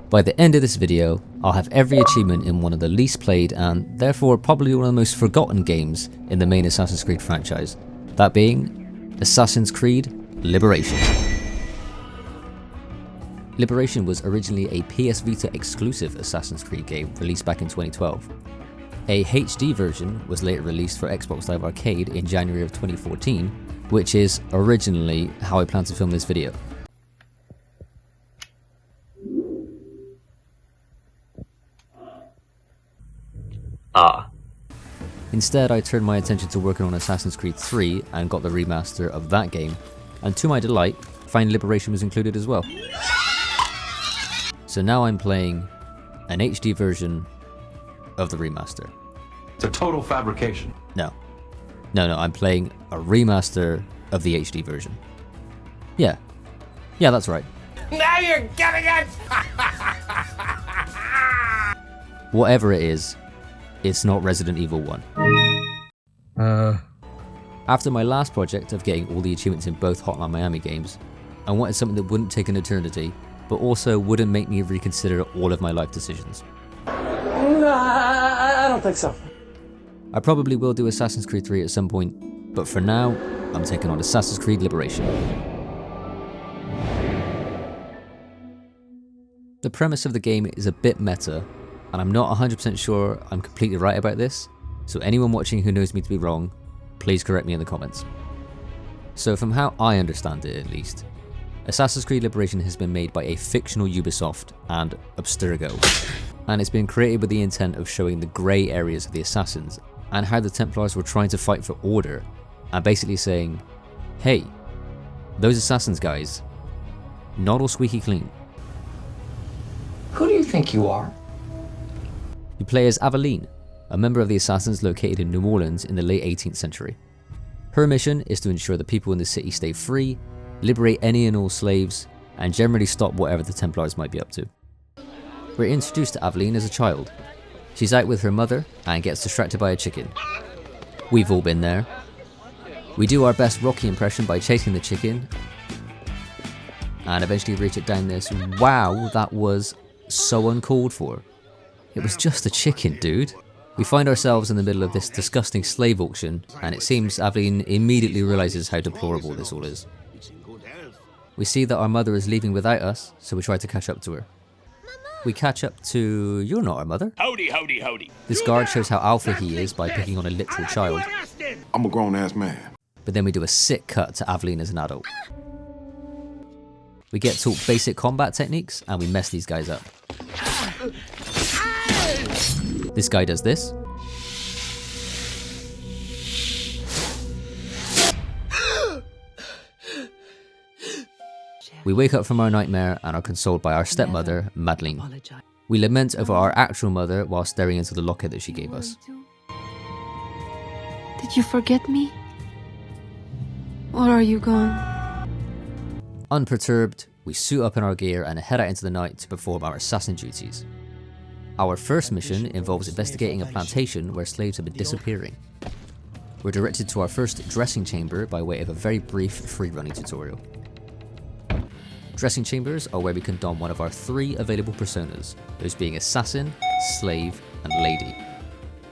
By the end of this video, I'll have every achievement in one of the least played and therefore probably one of the most forgotten games in the main Assassin's Creed franchise, that being Assassin's Creed Liberation. Liberation was originally a PS Vita exclusive Assassin's Creed game released back in 2012. A HD version was later released for Xbox Live Arcade in January of 2014, which is originally how I plan to film this video. Instead, I turned my attention to working on Assassin's Creed 3 and got the remaster of that game, and to my delight, Find Liberation was included as well. So now I'm playing an HD version of the remaster. It's a total fabrication. No, I'm playing a remaster of the HD version. Yeah, that's right. Now you're getting it! Whatever it is, it's not Resident Evil 1. After my last project of getting all the achievements in both Hotline Miami games, I wanted something that wouldn't take an eternity, but also wouldn't make me reconsider all of my life decisions. I don't think so. I probably will do Assassin's Creed 3 at some point, but for now, I'm taking on Assassin's Creed Liberation. The premise of the game is a bit meta, and I'm not 100% sure I'm completely right about this, so anyone watching who knows me to be wrong, please correct me in the comments. So from how I understand it at least, Assassin's Creed Liberation has been made by a fictional Ubisoft and Abstergo, and it's been created with the intent of showing the grey areas of the Assassins and how the Templars were trying to fight for order, and basically saying, hey, those Assassins guys, not all squeaky clean. Who do you think you are? You play as Aveline, a member of the Assassins located in New Orleans in the late 18th century. Her mission is to ensure the people in the city stay free, liberate any and all slaves, and generally stop whatever the Templars might be up to. We're introduced to Aveline as a child. She's out with her mother and gets distracted by a chicken. We've all been there. We do our best Rocky impression by chasing the chicken, and eventually reach it down this, wow, that was so uncalled for. It was just a chicken, dude. We find ourselves in the middle of this disgusting slave auction, and it seems Aveline immediately realizes how deplorable this all is. We see that our mother is leaving without us, so we try to catch up to her. We catch up to, you're not our mother. Howdy, howdy, howdy. This guard shows how alpha he is by picking on a literal child. I'm a grown-ass man. But then we do a sick cut to Aveline as an adult. We get taught basic combat techniques, and we mess these guys up. This guy does this. We wake up from our nightmare and are consoled by our stepmother, Madeleine. We lament over our actual mother while staring into the locket that she gave us. Did you forget me? Or are you gone? Unperturbed, we suit up in our gear and head out into the night to perform our assassin duties. Our first mission involves investigating a plantation where slaves have been disappearing. We're directed to our first dressing chamber by way of a very brief free-running tutorial. Dressing chambers are where we can don one of our 3 available personas, those being Assassin, Slave, and Lady.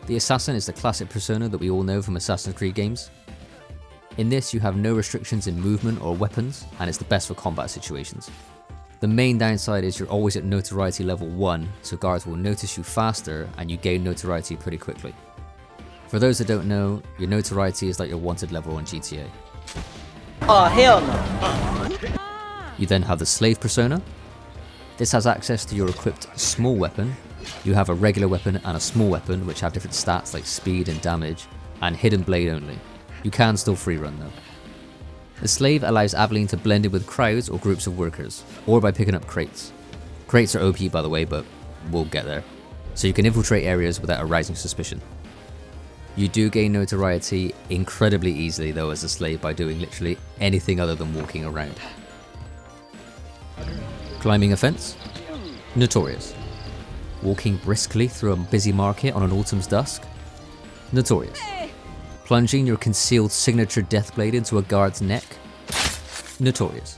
The Assassin is the classic persona that we all know from Assassin's Creed games. In this, you have no restrictions in movement or weapons, and it's the best for combat situations. The main downside is you're always at notoriety level 1, so guards will notice you faster and you gain notoriety pretty quickly. For those that don't know, your notoriety is like your wanted level on GTA. Oh, hell no. You then have the Slave persona. This has access to your equipped small weapon. You have a regular weapon and a small weapon which have different stats like speed and damage, and hidden blade only. You can still free run though. The Slave allows Aveline to blend in with crowds or groups of workers, or by picking up crates. Crates are OP by the way, but we'll get there. So you can infiltrate areas without arousing suspicion. You do gain notoriety incredibly easily though as a Slave by doing literally anything other than walking around. Climbing a fence? Notorious. Walking briskly through a busy market on an autumn's dusk? Notorious. Plunging your concealed signature death blade into a guard's neck? Notorious.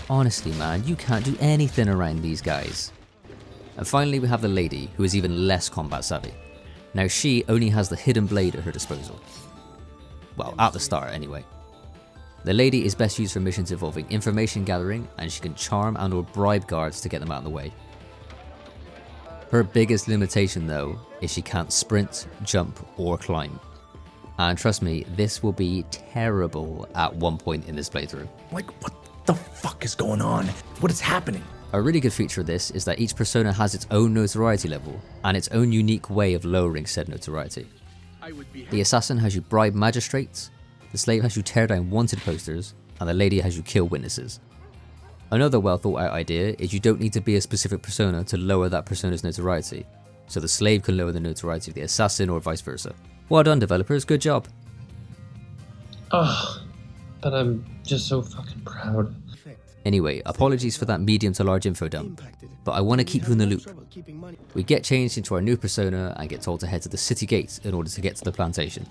Honestly man, you can't do anything around these guys. And finally we have the lady, who is even less combat savvy. Now she only has the hidden blade at her disposal. Well, at the start anyway. The lady is best used for missions involving information gathering, and she can charm and or bribe guards to get them out of the way. Her biggest limitation though is she can't sprint, jump or climb. And trust me, this will be terrible at one point in this playthrough. Like, what the fuck is going on? What is happening? A really good feature of this is that each persona has its own notoriety level and its own unique way of lowering said notoriety. The assassin has you bribe magistrates, the slave has you tear down wanted posters, and the lady has you kill witnesses. Another well thought out idea is you don't need to be a specific persona to lower that persona's notoriety, so the slave can lower the notoriety of the assassin or vice versa. Well done developers, good job. Oh, but I'm just so fucking proud. Anyway, apologies for that medium to large info dump, but I want to keep you in the loop. We get changed into our new persona and get told to head to the city gates in order to get to the plantation.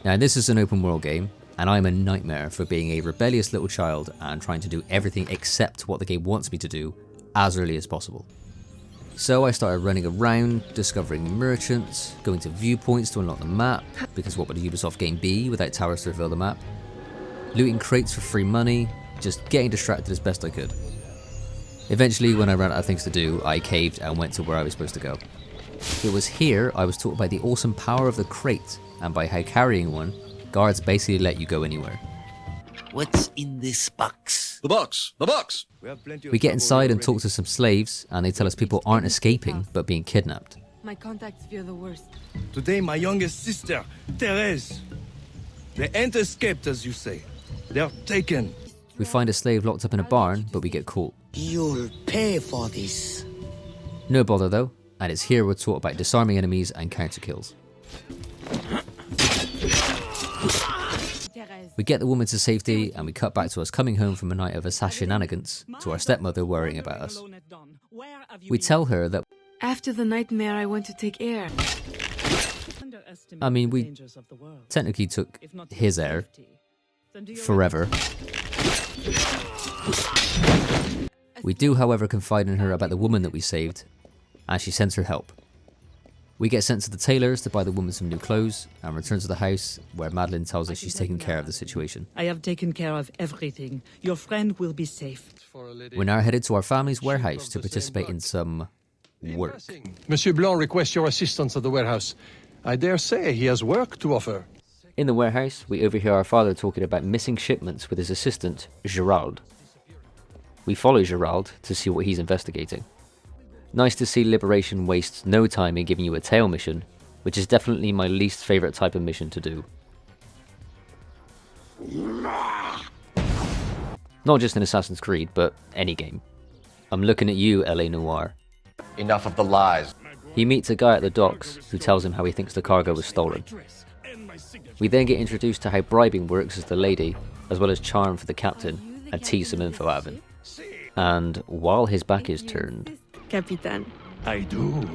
Now this is an open world game, and I'm a nightmare for being a rebellious little child and trying to do everything except what the game wants me to do as early as possible. So I started running around, discovering merchants, going to viewpoints to unlock the map, because what would a Ubisoft game be without towers to reveal the map? Looting crates for free money, just getting distracted as best I could. Eventually, when I ran out of things to do, I caved and went to where I was supposed to go. It was here I was taught by the awesome power of the crate, and by how carrying one, guards basically let you go anywhere. What's in this box? The box! The box! We get inside and talk to some slaves, and they tell us people aren't escaping, but being kidnapped. My contacts fear the worst. Today, my youngest sister, Therese. They ain't escaped, as you say. They're taken. We find a slave locked up in a barn, but we get caught. You'll pay for this. No bother though, and it's here we're taught about disarming enemies and counter kills. We get the woman to safety, and we cut back to us coming home from a night of assassinanigans to our stepmother worrying about us. We tell her that After the nightmare, I want to take air. I mean, we technically took his air forever. We do, however, confide in her about the woman that we saved, and she sends her help. We get sent to the tailor's to buy the woman some new clothes, and return to the house, where Madeline tells us she's taking care of the situation. I have taken care of everything. Your friend will be safe. We're now headed to our family's warehouse to participate in some work. Monsieur Blanc requests your assistance at the warehouse. I dare say he has work to offer. In the warehouse, we overhear our father talking about missing shipments with his assistant, Gerald. We follow Gerald to see what he's investigating. Nice to see Liberation wastes no time in giving you a tail mission, which is definitely my least favourite type of mission to do. Not just in Assassin's Creed, but any game. I'm looking at you, L.A. Noire. Enough of the lies. He meets a guy at the docks who tells him how he thinks the cargo was stolen. We then get introduced to how bribing works as the lady, as well as charm for the captain, and tease some info out of him. And while his back is turned, Capitan. I do.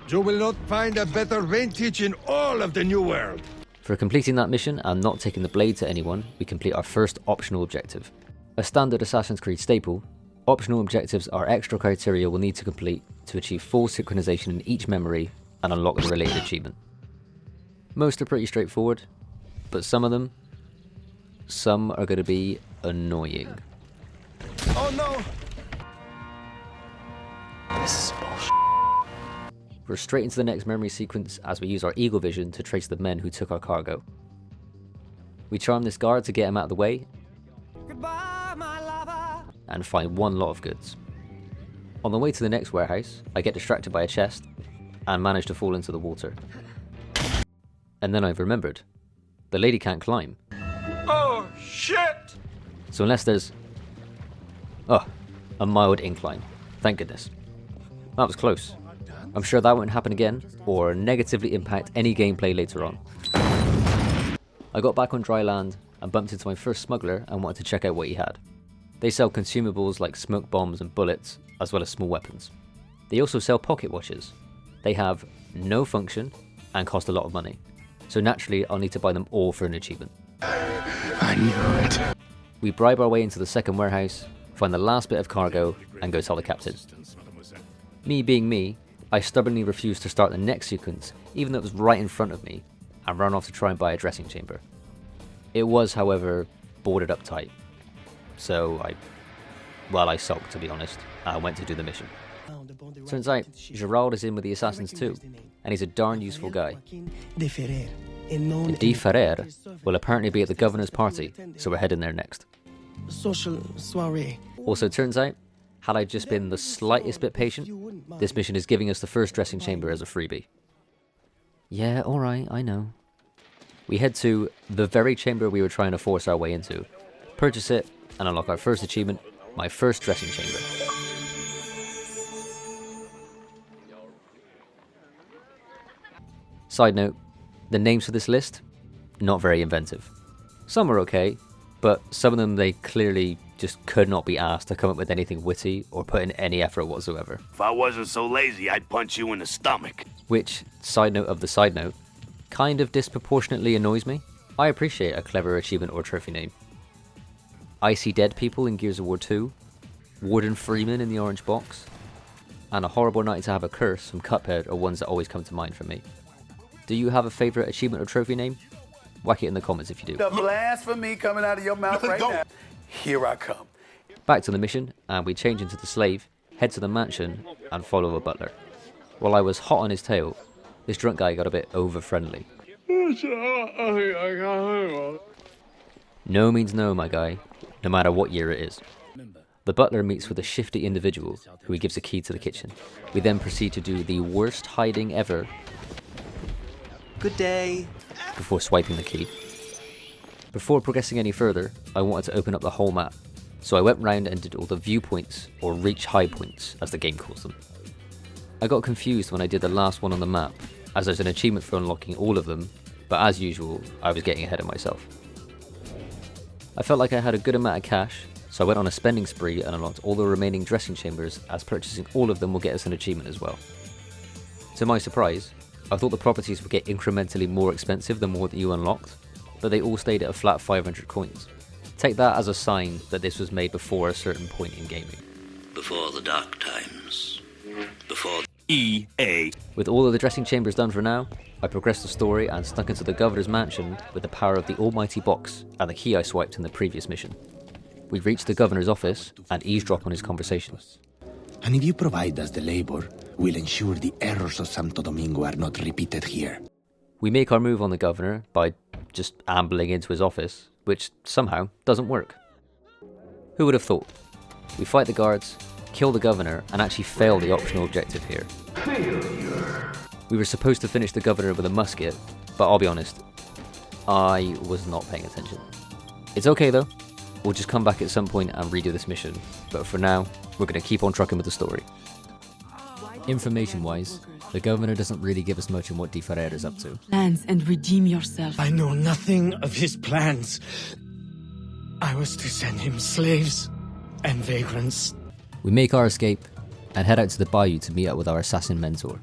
You will not find a better vantage in all of the New World. for completing that mission and not taking the blade to anyone, we complete our first optional objective. A standard Assassin's Creed staple, optional objectives are extra criteria we'll need to complete to achieve full synchronization in each memory and unlock the related achievement. Most are pretty straightforward, but some are going to be annoying. Oh no! This is bullshit. We're straight into the next memory sequence as we use our eagle vision to trace the men who took our cargo. We charm this guard to get him out of the way, and find one lot of goods. On the way to the next warehouse, I get distracted by a chest, and manage to fall into the water. And then I've remembered, the lady can't climb. Oh shit! So unless there's... a mild incline. Thank goodness. That was close. I'm sure that won't happen again, or negatively impact any gameplay later on. I got back on dry land, and bumped into my first smuggler and wanted to check out what he had. They sell consumables like smoke bombs and bullets, as well as small weapons. They also sell pocket watches. They have no function, and cost a lot of money. So naturally, I'll need to buy them all for an achievement. I knew it. We bribe our way into the second warehouse, find the last bit of cargo, and go tell the captain. Me being me, I stubbornly refused to start the next sequence, even though it was right in front of me, and ran off to try and buy a dressing chamber. It was, however, boarded up tight. So I sulked, to be honest, and I went to do the mission. Turns out, Gerald is in with the assassins too, and he's a darn useful guy. De Ferrer will apparently be at the governor's party, so we're heading there next. Social soiree. Also turns out, had I just been the slightest bit patient, this mission is giving us the first dressing chamber as a freebie. Yeah, alright, I know. We head to the very chamber we were trying to force our way into, purchase it, and unlock our first achievement, my first dressing chamber. Side note, the names for this list, not very inventive. Some were okay, but some of them they clearly just could not be asked to come up with anything witty or put in any effort whatsoever. If I wasn't so lazy, I'd punch you in the stomach. Which, side note of the side note, kind of disproportionately annoys me. I appreciate a clever achievement or trophy name. I See Dead People in Gears of War 2, Warden Freeman in the Orange Box, and A Horrible Night to Have a Curse from Cuphead are ones that always come to mind for me. Do you have a favourite achievement or trophy name? Whack it in the comments if you do. The blasphemy coming out of your mouth right now. Here I come. Back to the mission, and we change into the slave, head to the mansion, and follow a butler. While I was hot on his tail, this drunk guy got a bit over-friendly. No means no, my guy, no matter what year it is. The butler meets with a shifty individual, who he gives a key to the kitchen. We then proceed to do the worst hiding ever. Good day. Before swiping the key. Before progressing any further, I wanted to open up the whole map, so I went round and did all the viewpoints, or reach high points, as the game calls them. I got confused when I did the last one on the map, as there's an achievement for unlocking all of them, but as usual, I was getting ahead of myself. I felt like I had a good amount of cash, so I went on a spending spree and unlocked all the remaining dressing chambers, as purchasing all of them will get us an achievement as well. To my surprise, I thought the properties would get incrementally more expensive the more that you unlocked, but they all stayed at a flat 500 coins. Take that as a sign that this was made before a certain point in gaming. Before the dark times. Before EA. With all of the dressing chambers done for now, I progressed the story and snuck into the governor's mansion with the power of the almighty box and the key I swiped in the previous mission. We reached the governor's office and eavesdrop on his conversation. And if you provide us the labor, we'll ensure the errors of Santo Domingo are not repeated here. We make our move on the governor by just ambling into his office, which somehow doesn't work. Who would have thought? We fight the guards, kill the governor, and actually fail the optional objective here. We were supposed to finish the governor with a musket, but I'll be honest, I was not paying attention. It's okay though, we'll just come back at some point and redo this mission, but for now, we're going to keep on trucking with the story. Information-wise, the governor doesn't really give us much on what De Ferrer is up to. Plans and redeem yourself. I know nothing of his plans. I was to send him slaves and vagrants. We make our escape and head out to the bayou to meet up with our assassin mentor.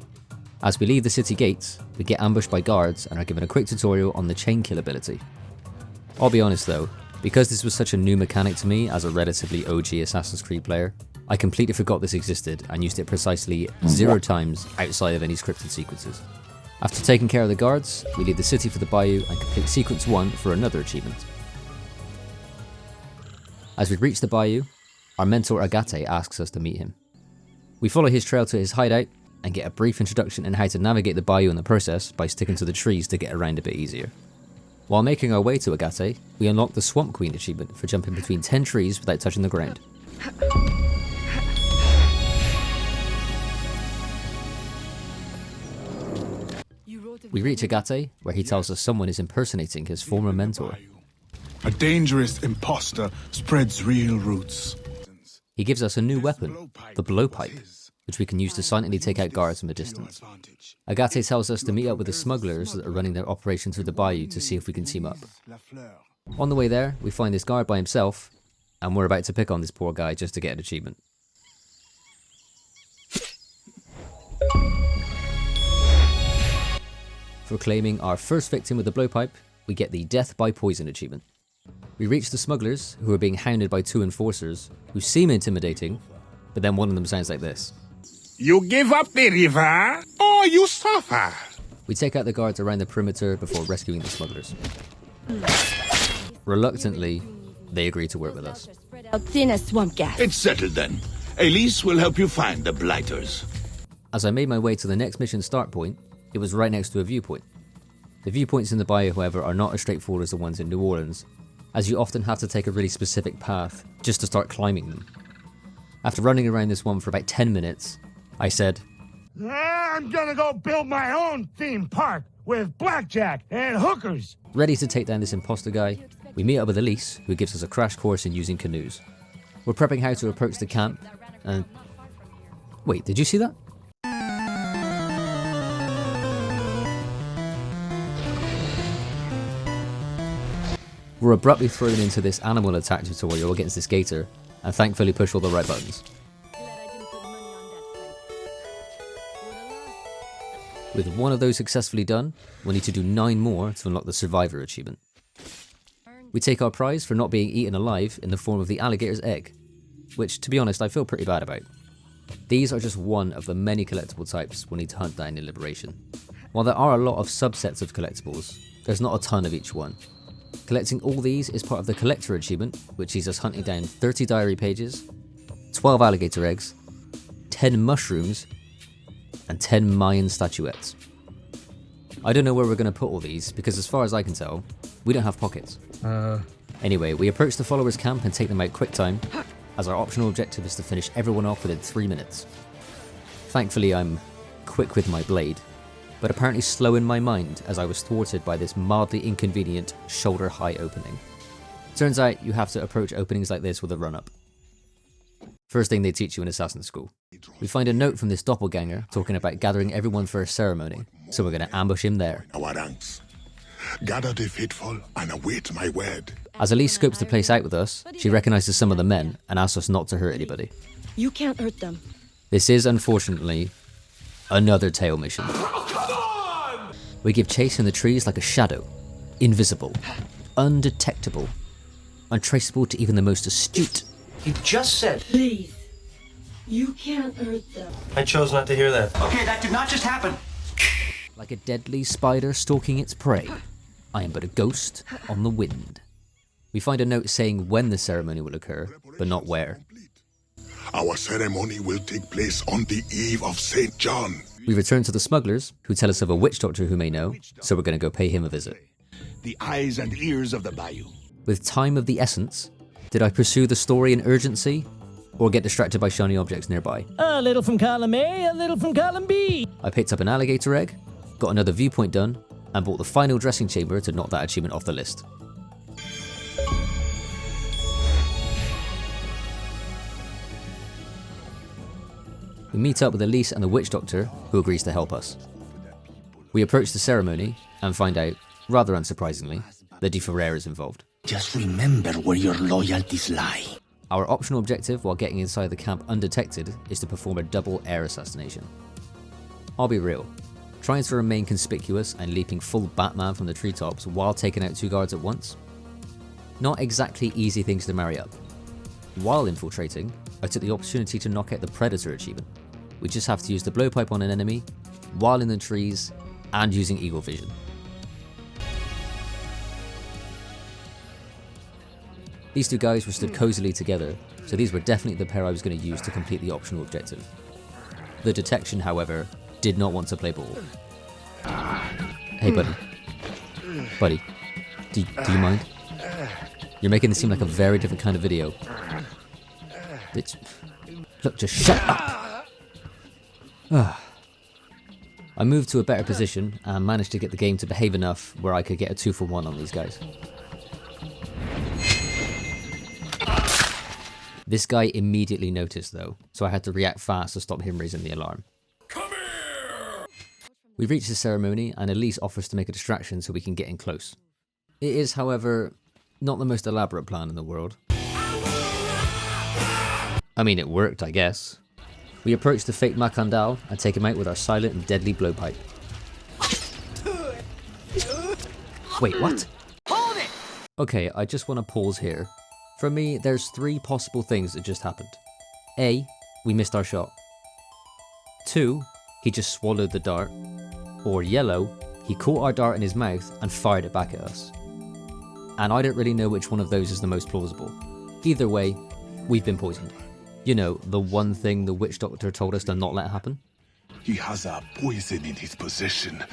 As we leave the city gates, we get ambushed by guards and are given a quick tutorial on the chain kill ability. I'll be honest though, because this was such a new mechanic to me as a relatively OG Assassin's Creed player, I completely forgot this existed and used it precisely 0 times outside of any scripted sequences. After taking care of the guards, we leave the city for the bayou and complete sequence 1 for another achievement. As we reach the bayou, our mentor Agate asks us to meet him. We follow his trail to his hideout and get a brief introduction in how to navigate the bayou in the process by sticking to the trees to get around a bit easier. While making our way to Agate, we unlock the Swamp Queen achievement for jumping between 10 trees without touching the ground. We reach Agate, where he tells us someone is impersonating his former mentor. A dangerous imposter spreads real roots. He gives us a new weapon, the blowpipe, which we can use to silently take out guards from a distance. Agate tells us to meet up with the smugglers that are running their operation through the bayou to see if we can team up. On the way there, we find this guard by himself, and we're about to pick on this poor guy just to get an achievement. For claiming our first victim with the blowpipe, we get the Death by Poison achievement. We reach the smugglers, who are being hounded by 2 enforcers, who seem intimidating, but then one of them sounds like this. You give up the river, or you suffer. We take out the guards around the perimeter before rescuing the smugglers. Reluctantly, they agree to work with us. Thin as swamp gas. It's settled then. Elise will help you find the blighters. As I made my way to the next mission start point, it was right next to a viewpoint. The viewpoints in the bayou, however, are not as straightforward as the ones in New Orleans, as you often have to take a really specific path just to start climbing them. After running around this one for about 10 minutes, I said, I'm gonna go build my own theme park with blackjack and hookers. Ready to take down this imposter guy, we meet up with Elise, who gives us a crash course in using canoes. We're prepping how to approach the camp, and... Wait, did you see that? We're abruptly thrown into this animal attack tutorial against this gator, and thankfully push all the right buttons. With one of those successfully done, we'll need to do 9 more to unlock the Survivor achievement. We take our prize for not being eaten alive in the form of the alligator's egg, which, to be honest, I feel pretty bad about. These are just one of the many collectible types we'll need to hunt down in Liberation. While there are a lot of subsets of collectibles, there's not a ton of each one. Collecting all these is part of the Collector achievement, which sees us hunting down 30 diary pages, 12 alligator eggs, 10 mushrooms, and 10 Mayan statuettes. I don't know where we're going to put all these, because as far as I can tell, we don't have pockets. Anyway, we approach the followers' camp and take them out quick time, as our optional objective is to finish everyone off within 3 minutes. Thankfully, I'm quick with my blade, but apparently slow in my mind as I was thwarted by this mildly inconvenient shoulder-high opening. Turns out you have to approach openings like this with a run-up. First thing they teach you in Assassin's School. We find a note from this doppelganger talking about gathering everyone for a ceremony, so we're going to ambush him there. Our ranks. Gather the faithful and await my word. As Elise scopes the place out with us, she recognises some of the men and asks us not to hurt anybody. You can't hurt them. This is, unfortunately, another tail mission. We give chase in the trees like a shadow, invisible, undetectable, untraceable to even the most astute. You just said... Please. You can't hurt them. I chose not to hear that. Okay, that did not just happen. Like a deadly spider stalking its prey, I am but a ghost on the wind. We find a note saying when the ceremony will occur, but not where. Our ceremony will take place on the eve of St. John. We return to the smugglers, who tell us of a witch doctor who may know, so we're going to go pay him a visit. The eyes and ears of the bayou. With time of the essence, did I pursue the story in urgency, or get distracted by shiny objects nearby? A little from column A, a little from column B. I picked up an alligator egg, got another viewpoint done, and bought the final dressing chamber to knock that achievement off the list. We meet up with Elise and the witch doctor, who agrees to help us. We approach the ceremony and find out, rather unsurprisingly, that De Ferrer is involved. Just remember where your loyalties lie. Our optional objective while getting inside the camp undetected is to perform a double air assassination. I'll be real, trying to remain conspicuous and leaping full Batman from the treetops while taking out 2 guards at once? Not exactly easy things to marry up. While infiltrating, I took the opportunity to knock out the Predator achievement. We just have to use the blowpipe on an enemy, while in the trees, and using eagle vision. These 2 guys were stood cozily together, so these were definitely the pair I was going to use to complete the optional objective. The detection, however, did not want to play ball. Hey buddy. Buddy, do you mind? You're making this seem like a very different kind of video. Look, just shut up! I moved to a better position and managed to get the game to behave enough where I could get a 2-for-1 on these guys. This guy immediately noticed though, so I had to react fast to stop him raising the alarm. Come here! We reach the ceremony and Elise offers to make a distraction so we can get in close. It is, however, not the most elaborate plan in the world. I mean, it worked, I guess. We approach the fake Macandal and take him out with our silent and deadly blowpipe. Wait, what? Hold it! Okay, I just want to pause here. For me, there's 3 possible things that just happened. A, we missed our shot. 2, he just swallowed the dart. Or yellow, he caught our dart in his mouth and fired it back at us. And I don't really know which one of those is the most plausible. Either way, we've been poisoned. You know, the one thing the witch doctor told us to not let happen. He has a poison in his possession,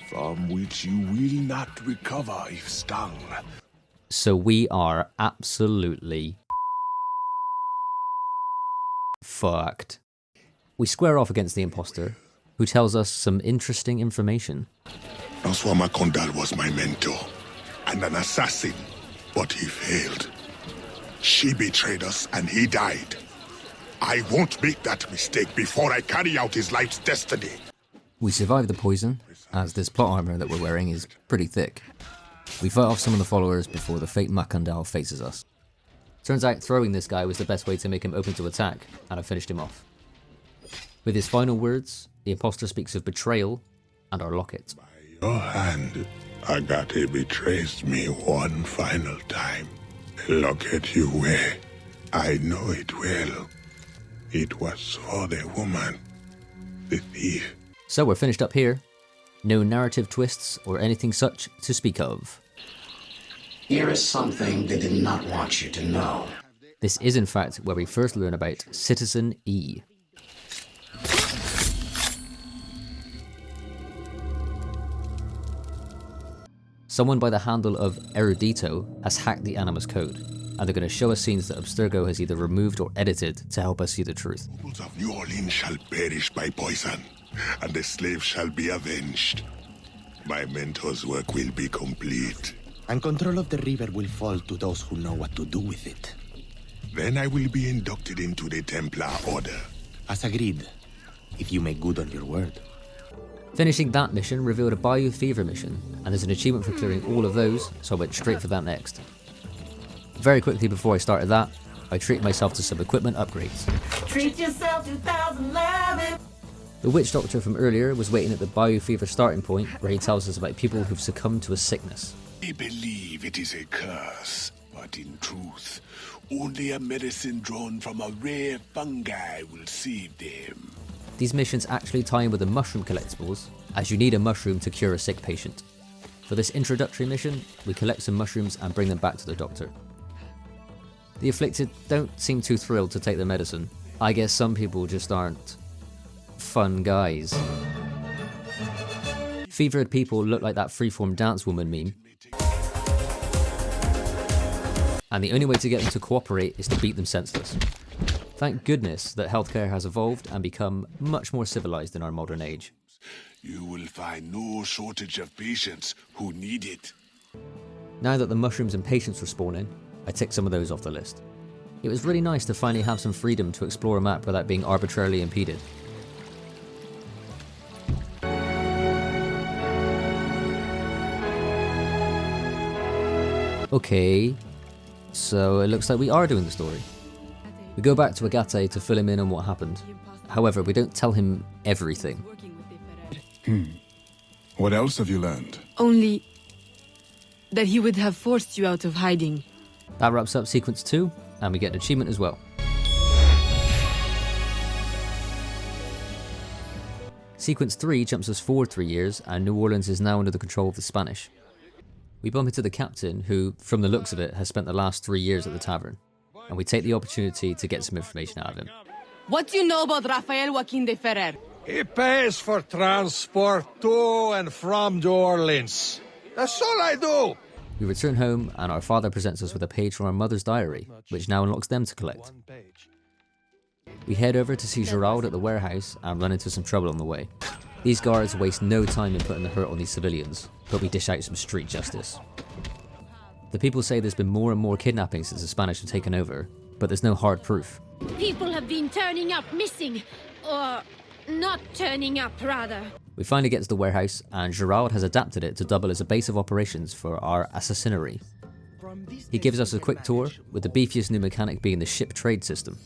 from which you will not recover if stung. So we are absolutely fucked. We square off against the imposter, who tells us some interesting information. Noswama Kondal was my mentor, and an assassin, but he failed. She betrayed us and he died. I won't make that mistake before I carry out his life's destiny. We survive the poison, as this plot armor that we're wearing is pretty thick. We fight off some of the followers before the fate Makandal faces us. Turns out throwing this guy was the best way to make him open to attack, and I finished him off. With his final words, the imposter speaks of betrayal and our locket. By your hand, Agate betrays me one final time. Locket you wear, I know it well. It was for the woman, the thief. So we're finished up here. No narrative twists or anything such to speak of. Here is something they did not want you to know. This is in fact where we first learn about Citizen E. Someone by the handle of Erudito has hacked the Animus code, and they're going to show us scenes that Abstergo has either removed or edited to help us see the truth. The nobles of New Orleans shall perish by poison, and the slaves shall be avenged. My mentor's work will be complete. And control of the river will fall to those who know what to do with it. Then I will be inducted into the Templar Order. As agreed, if you make good on your word. Finishing that mission revealed a Bayou Fever mission, and there's an achievement for clearing all of those, so I went straight for that next. Very quickly before I started that, I treated myself to some equipment upgrades. Treat yourself 2011. The witch doctor from earlier was waiting at the Bayou Fever starting point, where he tells us about people who've succumbed to a sickness. They believe it is a curse, but in truth, only a medicine drawn from a rare fungi will save them. These missions actually tie in with the mushroom collectibles, as you need a mushroom to cure a sick patient. For this introductory mission, we collect some mushrooms and bring them back to the doctor. The afflicted don't seem too thrilled to take the medicine. I guess some people just aren't fun guys. Fevered people look like that freeform dance woman meme. And the only way to get them to cooperate is to beat them senseless. Thank goodness that healthcare has evolved and become much more civilized in our modern age. You will find no shortage of patients who need it. Now that the mushrooms and patients were spawning, I ticked some of those off the list. It was really nice to finally have some freedom to explore a map without being arbitrarily impeded. Okay, so it looks like we are doing the story. We go back to Agate to fill him in on what happened. However, we don't tell him everything. What else have you learned? Only that he would have forced you out of hiding. That wraps up sequence 2, and we get an achievement as well. Sequence 3 jumps us forward 3 years, and New Orleans is now under the control of the Spanish. We bump into the captain, who, from the looks of it, has spent the last 3 years at the tavern, and we take the opportunity to get some information out of him. What do you know about Rafael Joaquin de Ferrer? He pays for transport to and from New Orleans. That's all I do. We return home, and our father presents us with a page from our mother's diary, which now unlocks them to collect. We head over to see Gerald at the warehouse and run into some trouble on the way. These guards waste no time in putting the hurt on these civilians, but we dish out some street justice. The people say there's been more and more kidnappings since the Spanish have taken over, but there's no hard proof. People have been turning up missing, or not turning up, rather. We finally get to the warehouse, and Gerald has adapted it to double as a base of operations for our assassinary. He gives us a quick tour, with the beefiest new mechanic being the ship trade system.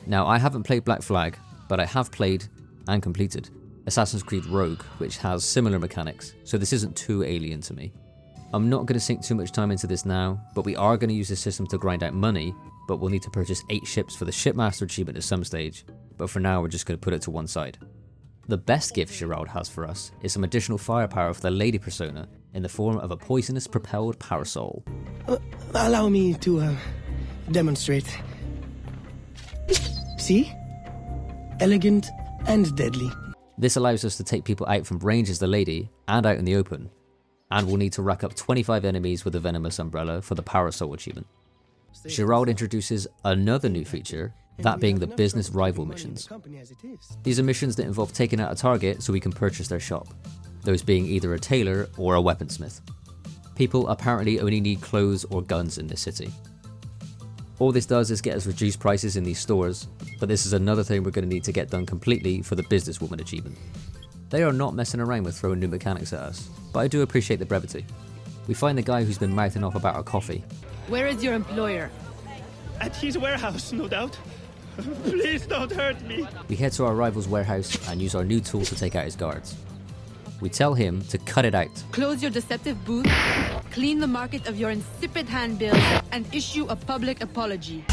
Now, I haven't played Black Flag, but I have played, and completed, Assassin's Creed Rogue, which has similar mechanics, so this isn't too alien to me. I'm not going to sink too much time into this now, but we are going to use this system to grind out money, but we'll need to purchase 8 ships for the Shipmaster achievement at some stage, but for now we're just going to put it to one side. The best gift Gerald has for us is some additional firepower for the lady persona in the form of a poisonous propelled parasol. Allow me to demonstrate. See? Elegant and deadly. This allows us to take people out from range as the lady and out in the open, and we'll need to rack up 25 enemies with a venomous umbrella for the parasol achievement. Gerald introduces another new feature, that being the business rival missions. These are missions that involve taking out a target so we can purchase their shop, those being either a tailor or a weaponsmith. People apparently only need clothes or guns in this city. All this does is get us reduced prices in these stores, but this is another thing we're going to need to get done completely for the businesswoman achievement. They are not messing around with throwing new mechanics at us, but I do appreciate the brevity. We find the guy who's been mouthing off about our coffee. Where is your employer? At his warehouse, no doubt. Please don't hurt me. We head to our rival's warehouse and use our new tool to take out his guards. We tell him to cut it out. Close your deceptive booth, clean the market of your insipid handbills, and issue a public apology.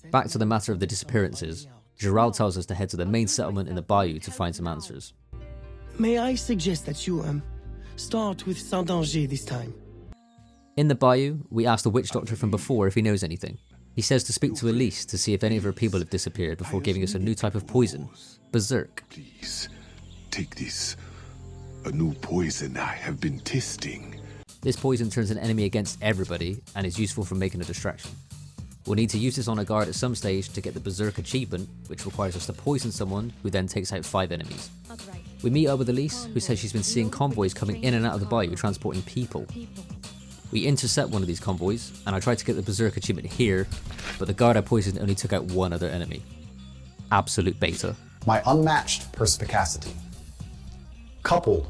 Back to the matter of the disappearances, Gerald tells us to head to the main settlement in the bayou to find some answers. May I suggest that you start with Saint-Danger this time? In the bayou, we ask the witch doctor from before if he knows anything. He says to speak to Elise to see if any of her people have disappeared before giving us a new type of poison, Berserk. Please, take this. A new poison I have been testing. This poison turns an enemy against everybody and is useful for making a distraction. We'll need to use this on a guard at some stage to get the Berserk achievement, which requires us to poison someone who then takes out 5 enemies. We meet up with Elise, who says she's been seeing convoys coming in and out of the bayou transporting people. We intercept one of these convoys, and I tried to get the Berserk achievement here, but the guard I poisoned only took out 1 other enemy. Absolute beta. My unmatched perspicacity, coupled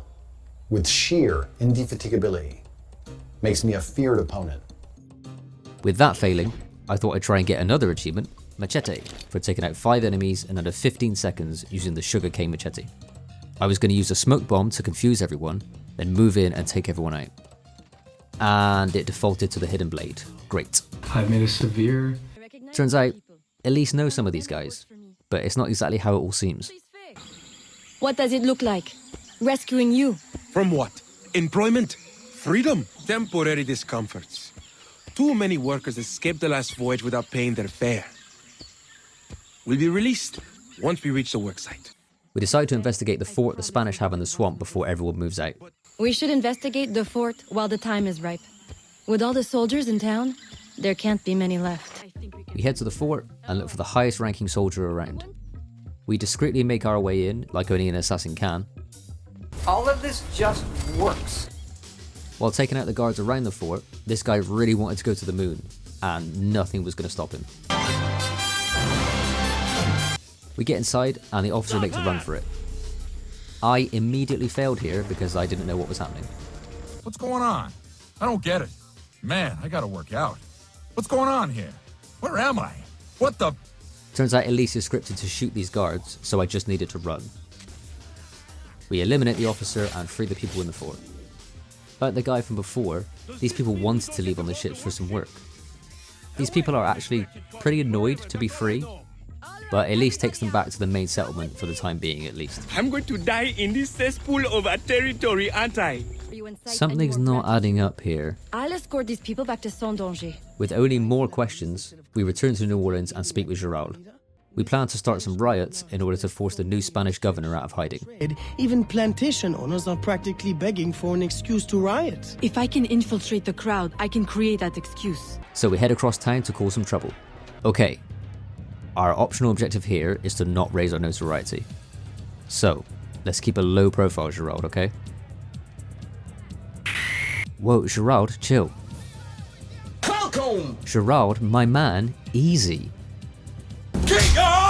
with sheer indefatigability, makes me a feared opponent. With that failing, I thought I'd try and get another achievement, Machete, for taking out 5 enemies in under 15 seconds using the sugarcane machete. I was going to use a smoke bomb to confuse everyone, then move in and take everyone out. And it defaulted to the hidden blade. Great. I've made a severe... Turns out, Elise knows some of these guys, but it's not exactly how it all seems. What does it look like? Rescuing you? From what? Employment? Freedom? Temporary discomforts. Too many workers escaped the last voyage without paying their fare. We'll be released once we reach the worksite. We decide to investigate the fort the Spanish have in the swamp before everyone moves out. We should investigate the fort while the time is ripe. With all the soldiers in town, there can't be many left. We head to the fort and look for the highest ranking soldier around. We discreetly make our way in, like only an assassin can. All of this just works. While taking out the guards around the fort, this guy really wanted to go to the moon, and nothing was going to stop him. We get inside, and the officer makes a run for it. I immediately failed here because I didn't know what was happening. What's going on? I don't get it. Man, I gotta work out. What's going on here? Where am I? What the... Turns out Elise is scripted to shoot these guards, so I just needed to run. We eliminate the officer and free the people in the fort. Like the guy from before, these people wanted to leave on the ships for some work. These people are actually pretty annoyed to be free, but Elise takes them back to the main settlement for the time being at least. I'm going to die in this cesspool of a territory, aren't I? Something's not adding up here. I'll escort these people back to Saint-Danger. With only more questions, we return to New Orleans and speak with Gerald. We plan to start some riots in order to force the new Spanish governor out of hiding. Even plantation owners are practically begging for an excuse to riot. If I can infiltrate the crowd, I can create that excuse. So we head across town to cause some trouble. Okay, our optional objective here is to not raise our notoriety. So, let's keep a low profile, Gerald, okay? Whoa, Gerald, chill. Falcon! Gerald, my man, easy.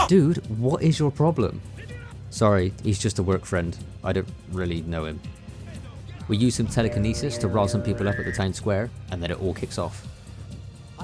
Dude, what is your problem? Sorry, he's just a work friend. I don't really know him. We use some telekinesis to rile some people up at the town square, and then it all kicks off.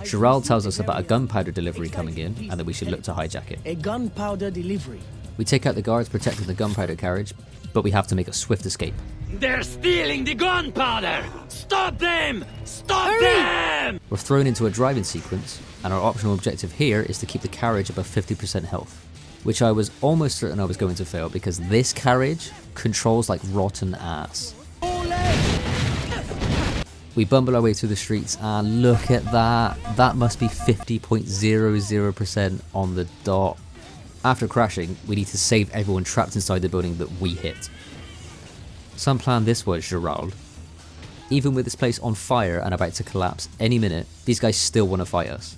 Gerald tells us about a gunpowder delivery coming in, and that we should look to hijack it. A gunpowder delivery. We take out the guards protecting the gunpowder carriage, but we have to make a swift escape. They're stealing the gunpowder! Stop them! Stop them! We're thrown into a driving sequence, and our optional objective here is to keep the carriage above 50% health, which I was almost certain I was going to fail because this carriage controls like rotten ass. We bumble our way through the streets and look at that. That must be 50.00% on the dot. After crashing, we need to save everyone trapped inside the building that we hit. Some plan this was, Gerald. Even with this place on fire and about to collapse any minute, these guys still want to fight us.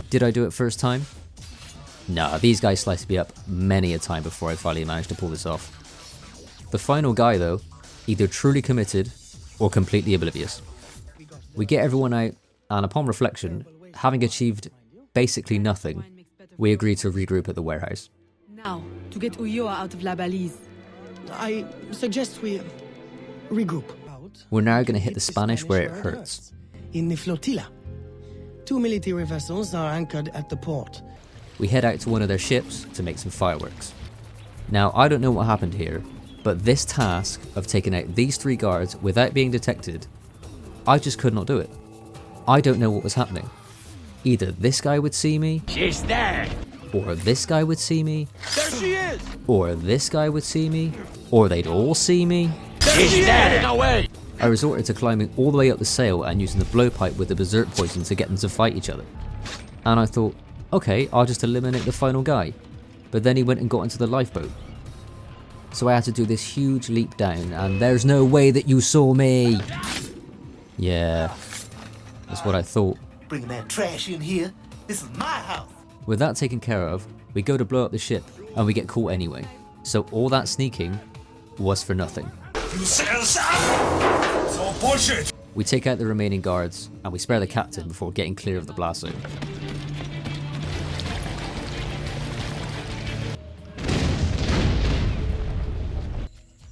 Did I do it first time? Nah, these guys sliced me up many a time before I finally managed to pull this off. The final guy though, either truly committed or completely oblivious. We get everyone out, and upon reflection, having achieved basically nothing, we agree to regroup at the warehouse. Now, to get Ulloa out of La Balise. I suggest we regroup. We're now going to hit the Spanish where it hurts. In the flotilla. 2 military vessels are anchored at the port. We head out to one of their ships to make some fireworks. Now, I don't know what happened here, but this task of taking out these 3 guards without being detected, I just could not do it. I don't know what was happening. Either this guy would see me, She's there! or this guy would see me, There she is! or this guy would see me, or they'd all see me. She's there! No way! I resorted to climbing all the way up the sail and using the blowpipe with the berserk poison to get them to fight each other. And I thought, okay, I'll just eliminate the final guy. But then he went and got into the lifeboat. So I had to do this huge leap down, and there's no way that you saw me! Yeah, that's what I thought. Bringing that trash in here? This is my house! With that taken care of, we go to blow up the ship, and we get caught anyway. So all that sneaking was for nothing. You set us up! It's all bullshit! We take out the remaining guards, and we spare the captain before getting clear of the blast zone.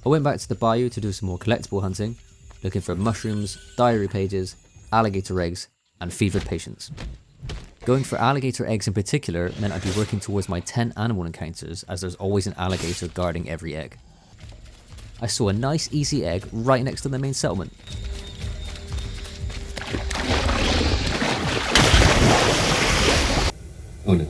I went back to the bayou to do some more collectible hunting, looking for mushrooms, diary pages, alligator eggs, and fevered patients. Going for alligator eggs in particular meant I'd be working towards my 10 animal encounters, as there's always an alligator guarding every egg. I saw a nice easy egg right next to the main settlement. Oh no.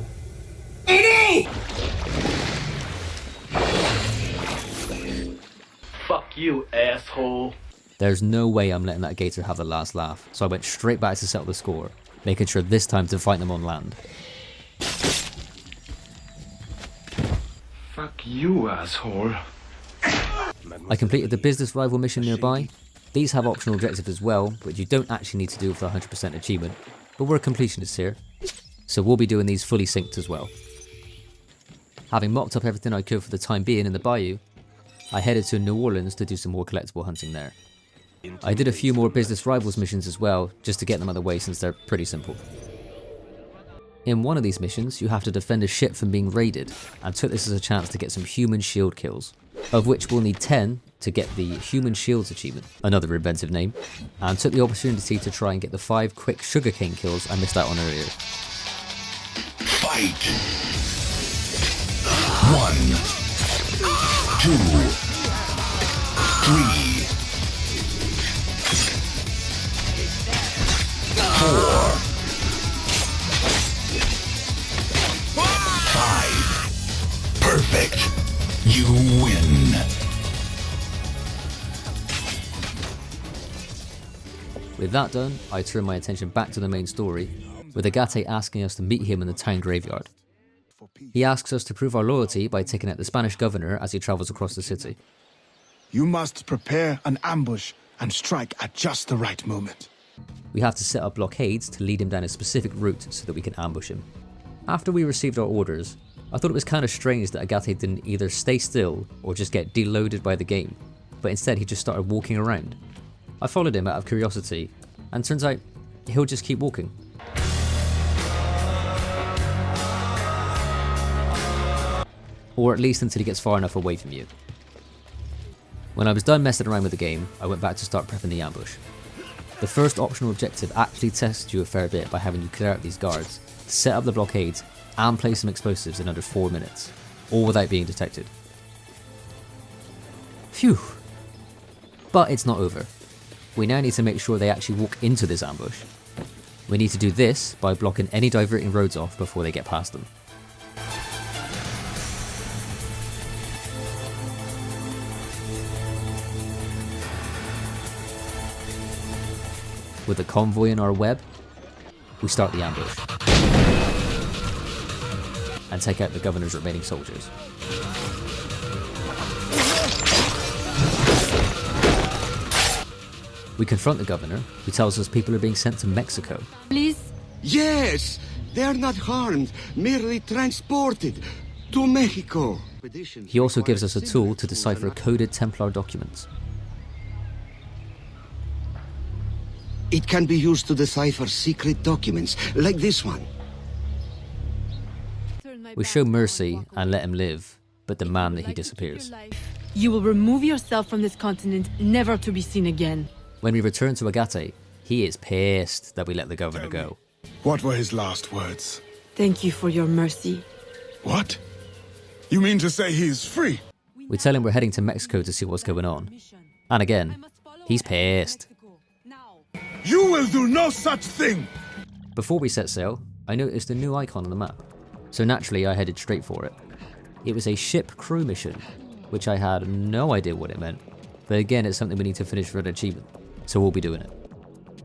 Fuck you, asshole. There's no way I'm letting that gator have the last laugh, so I went straight back to settle the score, making sure this time to fight them on land. Fuck you, asshole. I completed the business rival mission nearby. These have optional objectives as well, but you don't actually need to do it for 100% achievement, but we're completionists here, so we'll be doing these fully synced as well. Having mopped up everything I could for the time being in the bayou, I headed to New Orleans to do some more collectible hunting there. I did a few more business rivals missions as well, just to get them out of the way since they're pretty simple. In one of these missions, you have to defend a ship from being raided, and took this as a chance to get some human shield kills, of which we'll need 10 to get the Human Shields achievement, another inventive name, and took the opportunity to try and get the 5 quick sugarcane kills I missed out on earlier. Fight! 1, 2, 3, 4, 5. Perfect. You win. With that done, I turn my attention back to the main story, with Agate asking us to meet him in the town graveyard. He asks us to prove our loyalty by taking out the Spanish governor as he travels across the city. You must prepare an ambush and strike at just the right moment. We have to set up blockades to lead him down a specific route so that we can ambush him. After we received our orders, I thought it was kind of strange that Agate didn't either stay still or just get deloaded by the game, but instead he just started walking around. I followed him out of curiosity, and turns out he'll just keep walking. Or at least until he gets far enough away from you. When I was done messing around with the game, I went back to start prepping the ambush. The first optional objective actually tests you a fair bit by having you clear out these guards, set up the blockades, and place some explosives in under 4 minutes. all without being detected. Phew. But it's not over. We now need to make sure they actually walk into this ambush. We need to do this by blocking any diverting roads off before they get past them. With the convoy in our web, we start the ambush and take out the governor's remaining soldiers. We confront the governor, who tells us people are being sent to Mexico. Please? Yes! They are not harmed, merely transported to Mexico. He also gives us a tool to decipher coded Templar documents. It can be used to decipher secret documents, like this one. We show mercy and let him live, but demand that he disappears. You will remove yourself from this continent, never to be seen again. When we return to Agate, he is pissed that we let the governor go. What were his last words? Thank you for your mercy. What? You mean to say he's free? We tell him we're heading to Mexico to see what's going on. And again, he's pissed. You will do no such thing! Before we set sail, I noticed a new icon on the map. So naturally I headed straight for it. It was a ship crew mission, which I had no idea what it meant. But again, it's something we need to finish for an achievement. So we'll be doing it.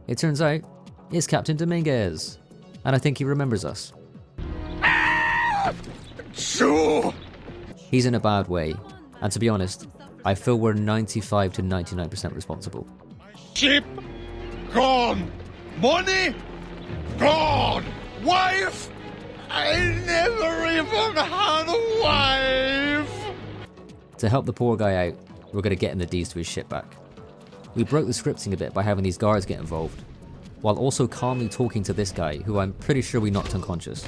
It turns out, it's Captain Dominguez. And I think he remembers us. Sure! He's in a bad way. And to be honest, I feel we're 95 to 99% responsible. Ship gone! Money gone! Wife! I never even had a wife! To help the poor guy out, we're going to get him the deeds to his ship back. We broke the scripting a bit by having these guards get involved, while also calmly talking to this guy, who I'm pretty sure we knocked unconscious.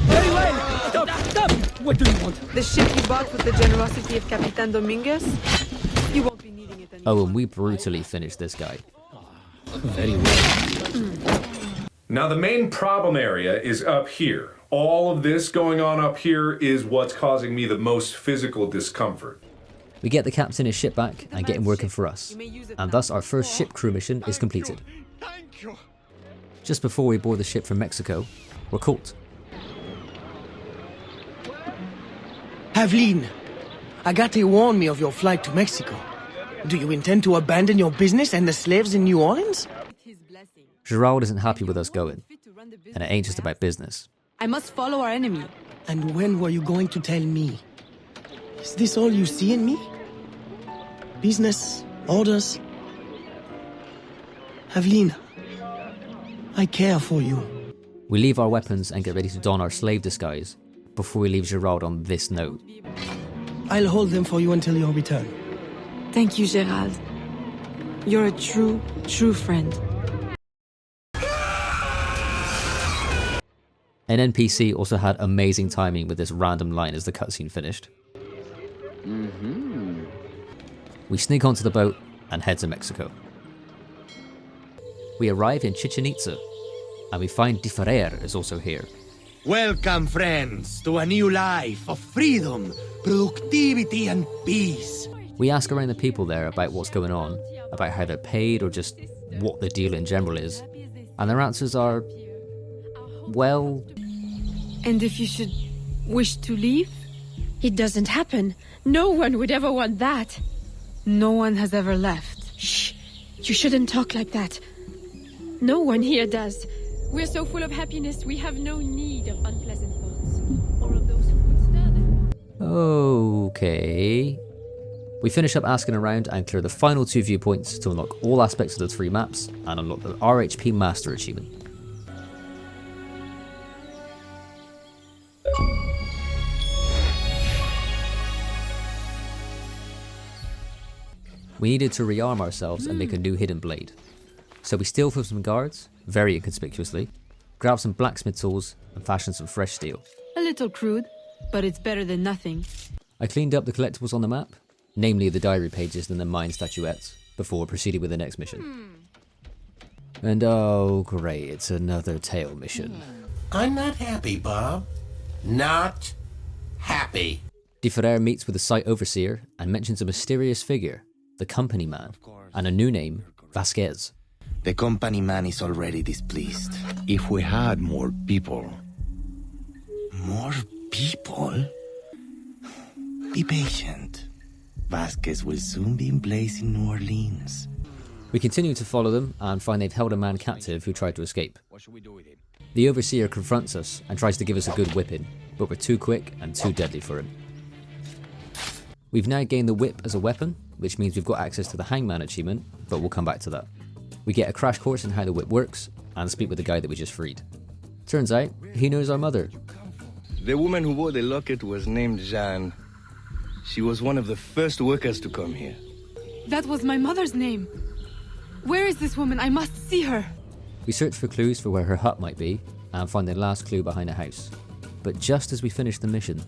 Very well! Stop! Stop! What do you want? The ship you bought with the generosity of Capitan Dominguez? You won't be needing it anymore. Oh, and we brutally finished this guy. Very well. Now the main problem area is up here. All of this going on up here is what's causing me the most physical discomfort. We get the captain his ship back and get him working for us, and thus our first ship crew mission is completed. Just before we board the ship from Mexico, we're caught. Aveline, Agate warned me of your flight to Mexico. Do you intend to abandon your business and the slaves in New Orleans? Gerald isn't happy with us going, and it ain't just about business. I must follow our enemy. And when were you going to tell me? Is this all you see in me? Business, orders? Aveline, I care for you. We leave our weapons and get ready to don our slave disguise before we leave Gerald on this note. I'll hold them for you until your return. Thank you, Gerald. You're a true, true friend. An NPC also had amazing timing with this random line as the cutscene finished. We sneak onto the boat and head to Mexico. We arrive in Chichen Itza, and we find Di Ferrer is also here. Welcome, friends, to a new life of freedom, productivity, and peace. We ask around the people there about what's going on, about how they're paid, or just what the deal in general is. And their answers are, well... And if you should wish to leave? It doesn't happen. No one would ever want that. No one has ever left. Shh. You shouldn't talk like that. No one here does. We're so full of happiness, we have no need of unpleasant thoughts. Or of those who could stir them. Okay. We finish up asking around and clear the final 2 viewpoints to unlock all aspects of the 3 maps and unlock the RHP Master achievement. We needed to rearm ourselves and make a new hidden blade. So we steal from some guards, very inconspicuously, grab some blacksmith tools and fashion some fresh steel. A little crude, but it's better than nothing. I cleaned up the collectibles on the map, namely the diary pages and the mine statuettes, before proceeding with the next mission. And oh great, it's another tail mission. I'm not happy, Bob. Not happy. De Ferrer meets with the site overseer and mentions a mysterious figure, the company man, and a new name, Vasquez. The company man is already displeased. If we had more people... More people? Be patient. Vasquez will soon be in place in New Orleans. We continue to follow them and find they've held a man captive who tried to escape. The overseer confronts us and tries to give us a good whipping, but we're too quick and too deadly for him. We've now gained the whip as a weapon, which means we've got access to the hangman achievement, but we'll come back to that. We get a crash course in how the whip works, and speak with the guy that we just freed. Turns out, he knows our mother. The woman who wore the locket was named Jeanne. She was one of the first workers to come here. That was my mother's name. Where is this woman? I must see her. We search for clues for where her hut might be, and find the last clue behind a house. But just as we finish the mission...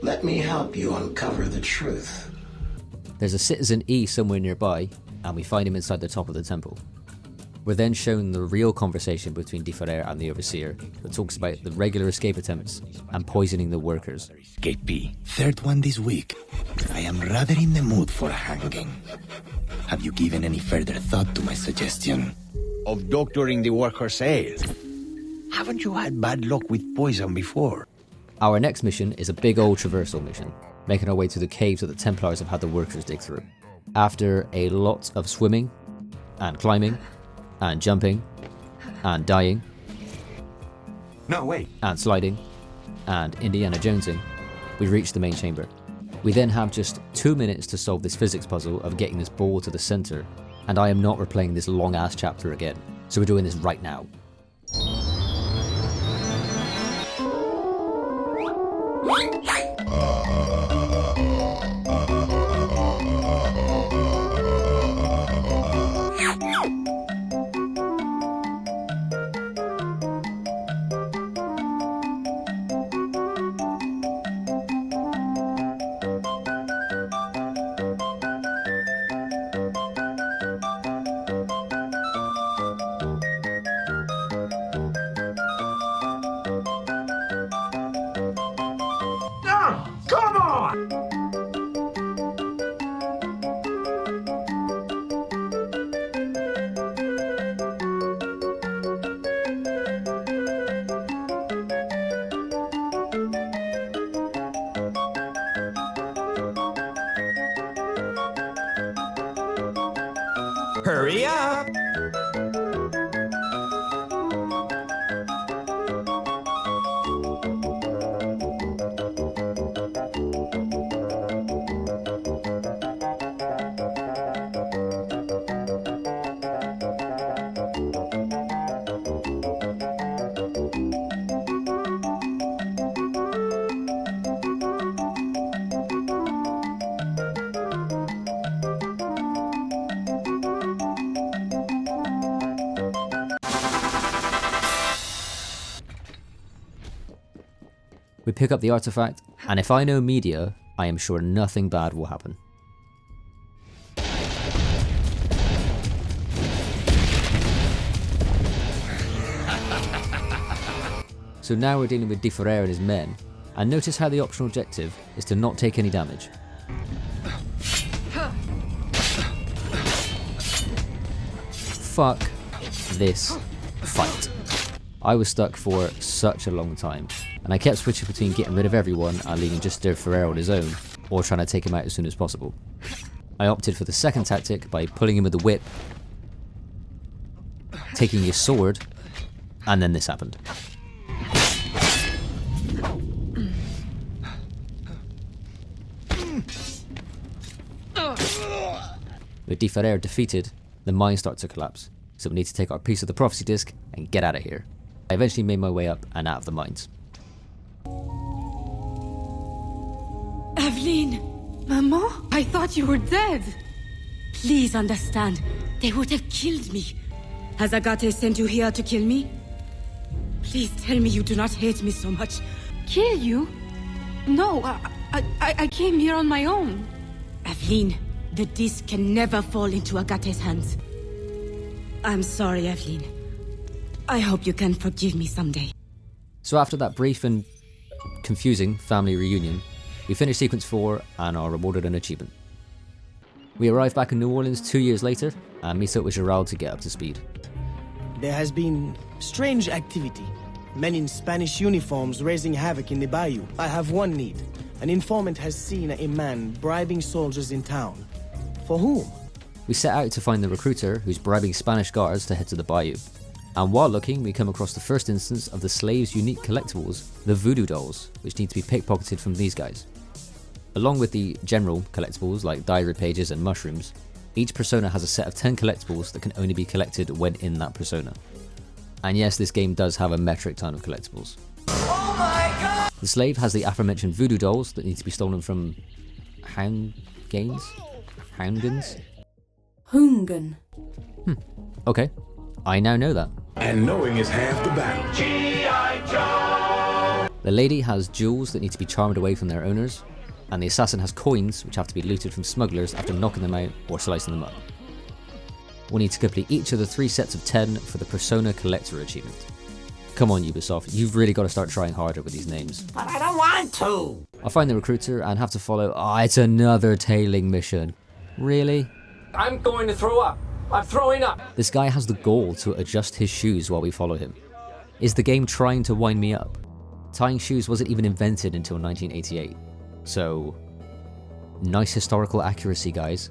Let me help you uncover the truth. There's a Citizen E somewhere nearby, and we find him inside the top of the temple. We're then shown the real conversation between De Ferrer and the Overseer that talks about the regular escape attempts and poisoning the workers. Gate B. Third one this week. I am rather in the mood for a hanging. Have you given any further thought to my suggestion? Of doctoring the workers' ale? Haven't you had bad luck with poison before? Our next mission is a big old traversal mission, making our way through the caves that the Templars have had the workers dig through. After a lot of swimming, and climbing, and jumping, and dying, and sliding, and Indiana Jonesing, we reach the main chamber. We then have just 2 minutes to solve this physics puzzle of getting this ball to the center, and I am not replaying this long ass chapter again, so we're doing this right now. Come on! Hurry up! We pick up the artifact, and if I know media, I am sure nothing bad will happen. So now we're dealing with De Ferrer and his men, and notice how the optional objective is to not take any damage. Fuck this fight. I was stuck for such a long time, and I kept switching between getting rid of everyone and leaving just De Ferrer on his own, or trying to take him out as soon as possible. I opted for the second tactic by pulling him with the whip, taking his sword, and then this happened. With De Ferrer defeated, the mines start to collapse, so we need to take our piece of the prophecy disc and get out of here. I eventually made my way up and out of the mines. Aveline! Maman? I thought you were dead! Please understand, they would have killed me. Has Agate sent you here to kill me? Please tell me you do not hate me so much. Kill you? No, I came here on my own. Aveline, the disc can never fall into Agate's hands. I'm sorry, Aveline. I hope you can forgive me someday. So after that brief and confusing family reunion, we finish sequence 4 and are rewarded an achievement. We arrive back in New Orleans 2 years later and meet up with Gerald to get up to speed. There has been strange activity. Men in Spanish uniforms raising havoc in the bayou. I have one need. An informant has seen a man bribing soldiers in town. For whom? We set out to find the recruiter who's bribing Spanish guards to head to the bayou. And while looking, we come across the first instance of the slaves' unique collectibles, the voodoo dolls, which need to be pickpocketed from these guys. Along with the general collectibles like diary pages and mushrooms, each persona has a set of 10 collectibles that can only be collected when in that persona. And yes, this game does have a metric ton of collectibles. Oh my God! The slave has the aforementioned voodoo dolls that need to be stolen from Houndgans? Hungan. Okay, I now know that. And knowing is half the battle. G.I. Joe! The lady has jewels that need to be charmed away from their owners, and the assassin has coins which have to be looted from smugglers after knocking them out or slicing them up. We need to complete each of the 3 sets of 10 for the Persona Collector achievement. Come on Ubisoft, you've really got to start trying harder with these names. But I don't want to! I find the recruiter and have to follow. It's another tailing mission. Really? I'm going to throw up. I'm throwing up. This guy has the gall to adjust his shoes while we follow him. Is the game trying to wind me up? Tying shoes wasn't even invented until 1988. So, nice historical accuracy, guys.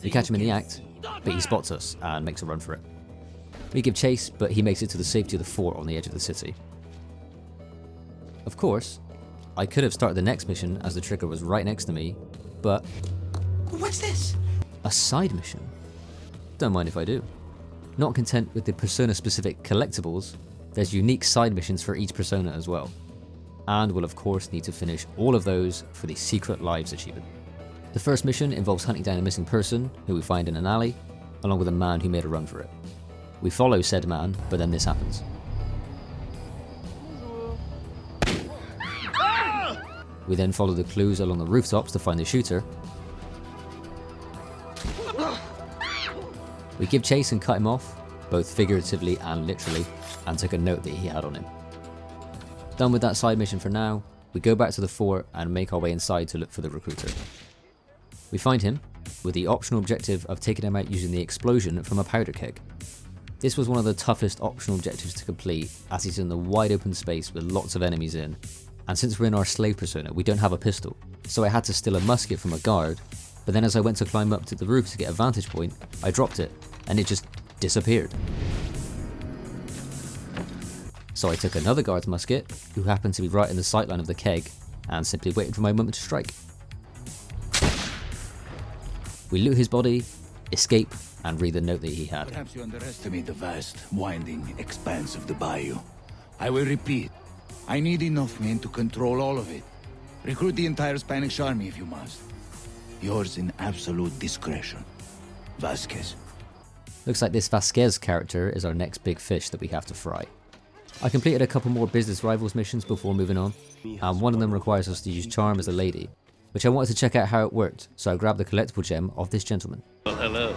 We catch him in the act, but he spots us and makes a run for it. We give chase, but he makes it to the safety of the fort on the edge of the city. Of course, I could have started the next mission as the trigger was right next to me, but... What's this? A side mission? Don't mind if I do. Not content with the persona-specific collectibles, there's unique side missions for each persona as well. And we'll of course need to finish all of those for the Secret Lives achievement. The first mission involves hunting down a missing person who we find in an alley, along with a man who made a run for it. We follow said man, but then this happens. We then follow the clues along the rooftops to find the shooter. We give chase and cut him off, both figuratively and literally, and took a note that he had on him. Done with that side mission for now, we go back to the fort and make our way inside to look for the recruiter. We find him, with the optional objective of taking him out using the explosion from a powder keg. This was one of the toughest optional objectives to complete, as he's in the wide open space with lots of enemies in, and since we're in our slave persona, we don't have a pistol, so I had to steal a musket from a guard, but then as I went to climb up to the roof to get a vantage point, I dropped it, and it just disappeared. So I took another guard's musket, who happened to be right in the sightline of the keg, and simply waited for my moment to strike. We loot his body, escape, and read the note that he had. Perhaps you underestimate the vast, winding expanse of the bayou. I will repeat. I need enough men to control all of it. Recruit the entire Spanish army if you must. Yours in absolute discretion. Vasquez. Looks like this Vasquez character is our next big fish that we have to fry. I completed a couple more business rivals missions before moving on, and one of them requires us to use charm as a lady, which I wanted to check out how it worked, so I grabbed the collectible gem of this gentleman. Well, hello.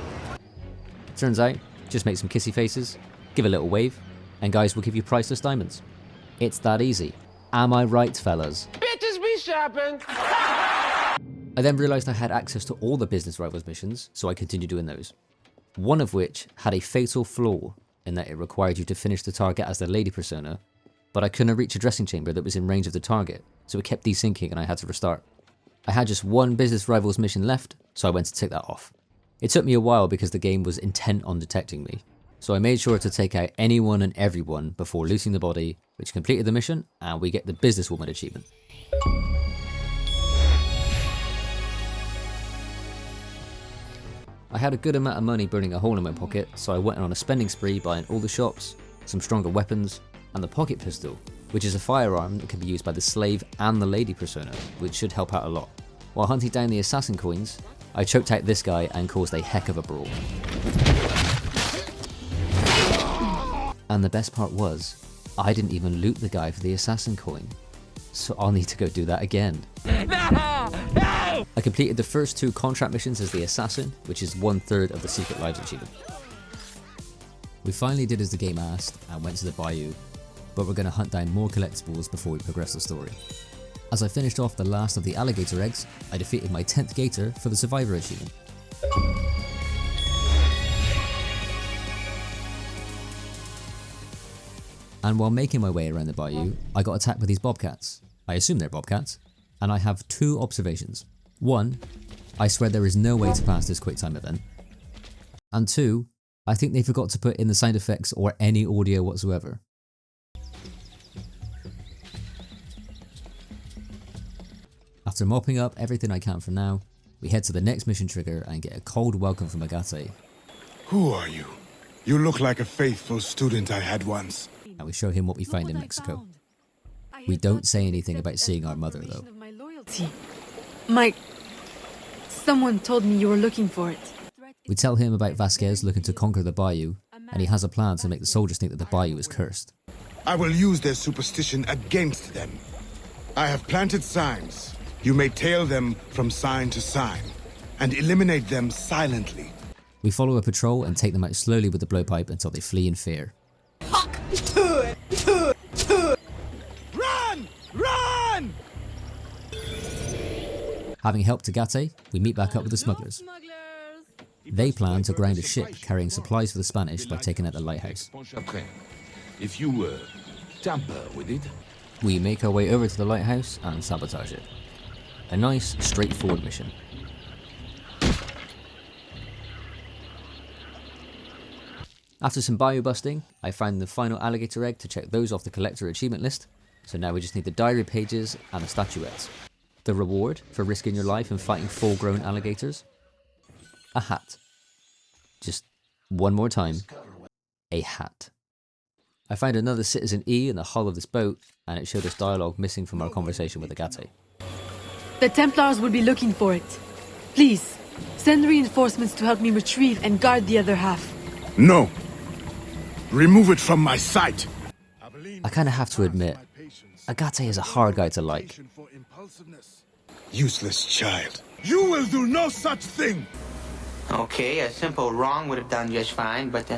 Turns out, just make some kissy faces, give a little wave, and guys will give you priceless diamonds. It's that easy. Am I right, fellas? Bitches be shopping. I then realised I had access to all the business rivals missions, so I continued doing those. One of which had a fatal flaw in that it required you to finish the target as the lady persona, but I couldn't reach a dressing chamber that was in range of the target, so it kept desyncing and I had to restart. I had just one business rivals mission left, so I went to tick that off. It took me a while because the game was intent on detecting me, so I made sure to take out anyone and everyone before looting the body, which completed the mission, and we get the businesswoman achievement. I had a good amount of money burning a hole in my pocket, so I went on a spending spree buying all the shops, some stronger weapons, and the pocket pistol, which is a firearm that can be used by the slave and the lady persona, which should help out a lot. While hunting down the assassin coins, I choked out this guy and caused a heck of a brawl. And the best part was, I didn't even loot the guy for the assassin coin, so I'll need to go do that again. No! I completed the first 2 contract missions as the assassin, which is 1/3 of the Secret Lives achievement. We finally did as the game asked and went to the bayou, but we're going to hunt down more collectibles before we progress the story. As I finished off the last of the alligator eggs, I defeated my 10th gator for the survivor achievement. And while making my way around the bayou, I got attacked by these bobcats. I assume they're bobcats, and I have 2 observations. 1, I swear there is no way to pass this QuickTime event. And 2, I think they forgot to put in the sound effects or any audio whatsoever. After mopping up everything I can for now, we head to the next mission trigger and get a cold welcome from Agate. Who are you? You look like a faithful student I had once. And we show him what we find in Mexico. We don't say anything about seeing our mother though. Someone told me you were looking for it. We tell him about Vasquez looking to conquer the bayou, and he has a plan to make the soldiers think that the bayou is cursed. I will use their superstition against them. I have planted signs. You may tail them from sign to sign, and eliminate them silently. We follow a patrol and take them out slowly with the blowpipe until they flee in fear. Run! Run! Having helped Agate, we meet back up with the smugglers. They plan to ground a ship carrying supplies for the Spanish by taking out the lighthouse. If you tamper with it, we make our way over to the lighthouse and sabotage it. A nice, straightforward mission. After some bayou busting, I found the final alligator egg to check those off the collector achievement list, so now we just need the diary pages and the statuettes. The reward for risking your life and fighting full-grown alligators? A hat. Just one more time, a hat. I found another Citizen E in the hull of this boat, and it showed us dialogue missing from our conversation with Agate. The Templars will be looking for it. Please, send reinforcements to help me retrieve and guard the other half. No. Remove it from my sight. I kind of have to admit, Agate is a hard guy to like. Useless child. You will do no such thing! Okay, a simple wrong would have done just fine, but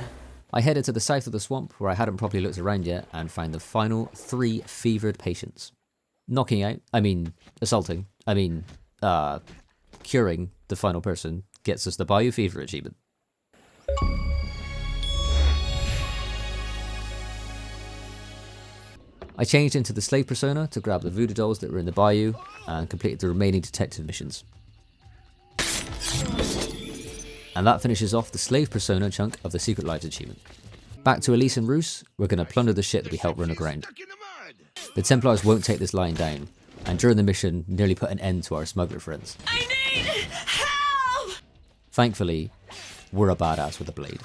I headed to the south of the swamp where I hadn't properly looked around yet and found the final 3 fevered patients. Knocking out, assaulting, curing the final person gets us the Bayou Fever achievement. I changed into the slave persona to grab the voodoo dolls that were in the bayou and completed the remaining detective missions. And that finishes off the slave persona chunk of the Secret Lives achievement. Back to Elise and Roos, we're going to plunder the ship that we helped run aground. The Templars won't take this line down, and during the mission nearly put an end to our smuggler friends. I need help! Thankfully, we're a badass with a blade.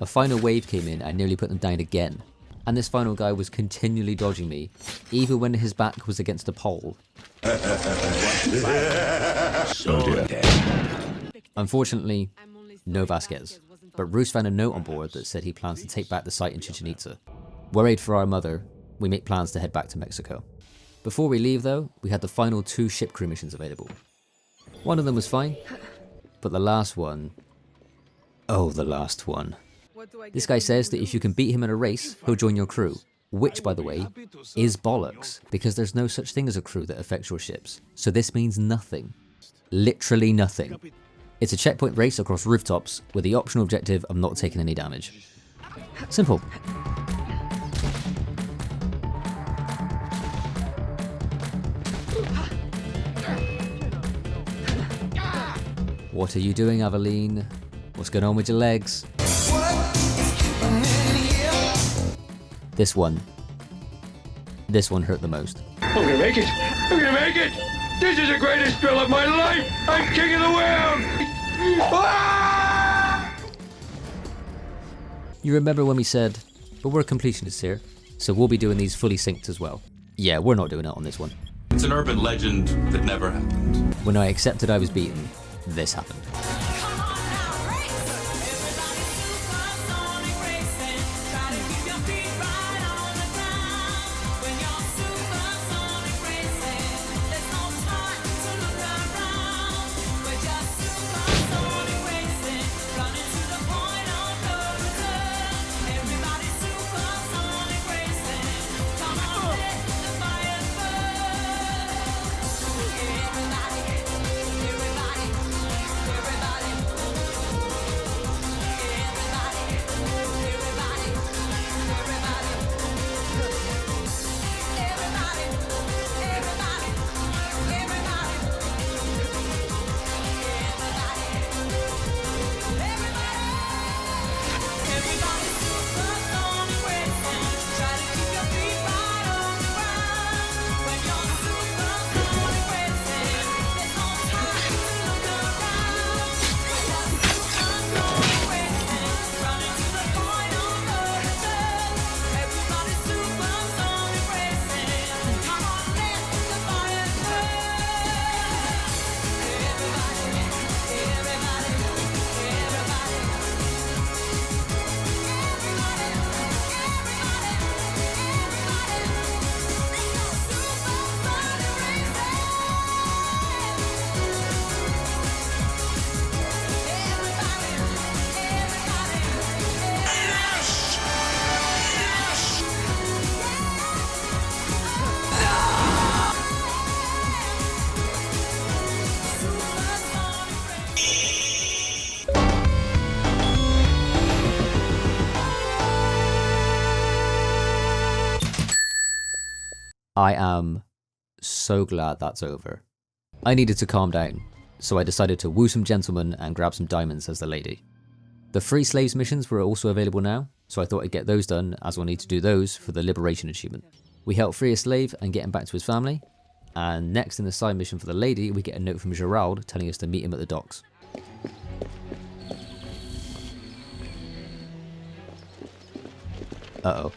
A final wave came in and nearly put them down again, and this final guy was continually dodging me, even when his back was against a pole. Unfortunately, no Vasquez, but Roos found a note on board that said he plans to take back the site in Chichen Itza. Worried for our mother, we make plans to head back to Mexico. Before we leave though, we had the final 2 ship crew missions available. One of them was fine, but the last one... oh, the last one. This guy says that if you can beat him in a race, he'll join your crew. Which, by the way, is bollocks, because there's no such thing as a crew that affects your ships. So this means nothing. Literally nothing. It's a checkpoint race across rooftops with the optional objective of not taking any damage. Simple. What are you doing, Aveline? What's going on with your legs? This one hurt the most. I'm gonna make it! I'm gonna make it! This is the greatest thrill of my life! I'm king of the world! Ah! You remember when we said, but we're completionists here, so we'll be doing these fully synced as well. Yeah, we're not doing it on this one. It's an urban legend that never happened. When I accepted I was beaten, this happened. I am so glad that's over. I needed to calm down, so I decided to woo some gentlemen and grab some diamonds as the lady. The free slaves missions were also available now, so I thought I'd get those done as we'll need to do those for the liberation achievement. We help free a slave and get him back to his family, and next in the side mission for the lady we get a note from Gerald telling us to meet him at the docks. Uh-oh.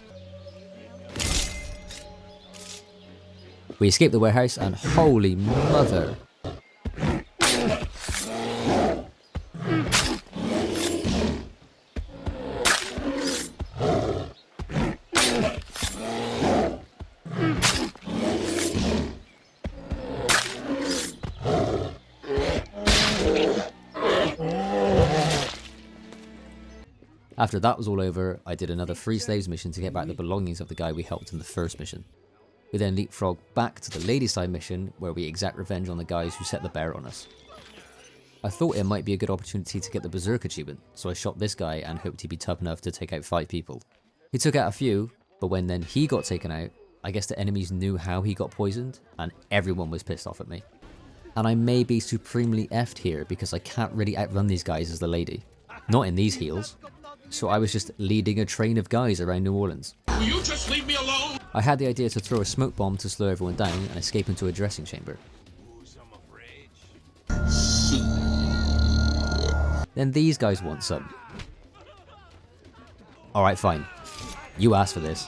We escape the warehouse and holy mother! After that was all over, I did another free slaves mission to get back the belongings of the guy we helped in the first mission. We then leapfrog back to the lady side mission where we exact revenge on the guys who set the bear on us. I thought it might be a good opportunity to get the Berserk achievement, so I shot this guy and hoped he'd be tough enough to take out 5 people. He took out a few, but when then he got taken out, I guess the enemies knew how he got poisoned and everyone was pissed off at me. And I may be supremely effed here because I can't really outrun these guys as the lady. Not in these heels. So I was just leading a train of guys around New Orleans. Will you just leave me alone? I had the idea to throw a smoke bomb to slow everyone down and escape into a dressing chamber. Then these guys want some. Alright, fine. You asked for this.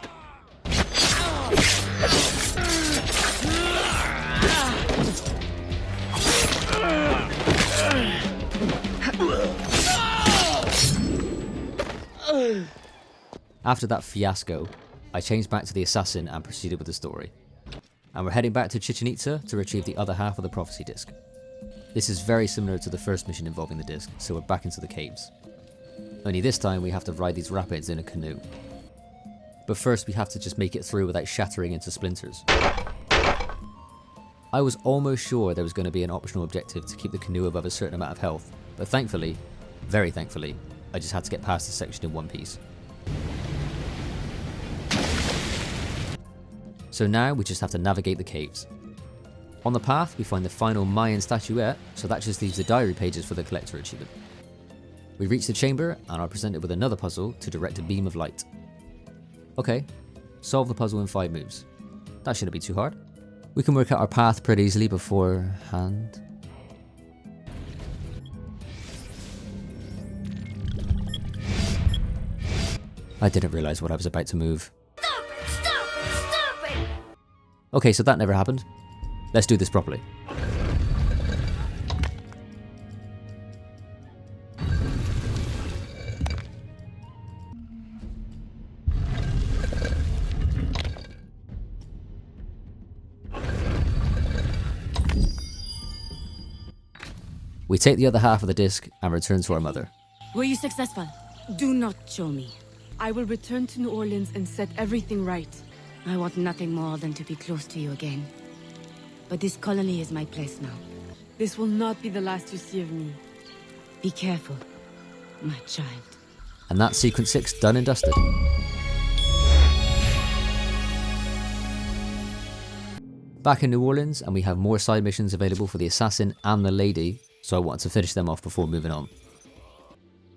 After that fiasco, I changed back to the assassin and proceeded with the story. And we're heading back to Chichen Itza to retrieve the other half of the prophecy disc. This is very similar to the first mission involving the disc, so we're back into the caves. Only this time we have to ride these rapids in a canoe. But first we have to just make it through without shattering into splinters. I was almost sure there was going to be an optional objective to keep the canoe above a certain amount of health, but thankfully, very thankfully, I just had to get past this section in one piece. So now we just have to navigate the caves. On the path we find the final Mayan statuette, so that just leaves the diary pages for the collector achievement. We reach the chamber and are presented with another puzzle to direct a beam of light. Okay, solve the puzzle in 5 moves. That shouldn't be too hard. We can work out our path pretty easily beforehand. I didn't realise what I was about to move. Okay, so that never happened. Let's do this properly. We take the other half of the disc and return to our mother. Were you successful? Do not show me. I will return to New Orleans and set everything right. I want nothing more than to be close to you again. But this colony is my place now. This will not be the last you see of me. Be careful, my child. And that's Sequence 6 done and dusted. Back in New Orleans, and we have more side missions available for the assassin and the lady, so I wanted to finish them off before moving on.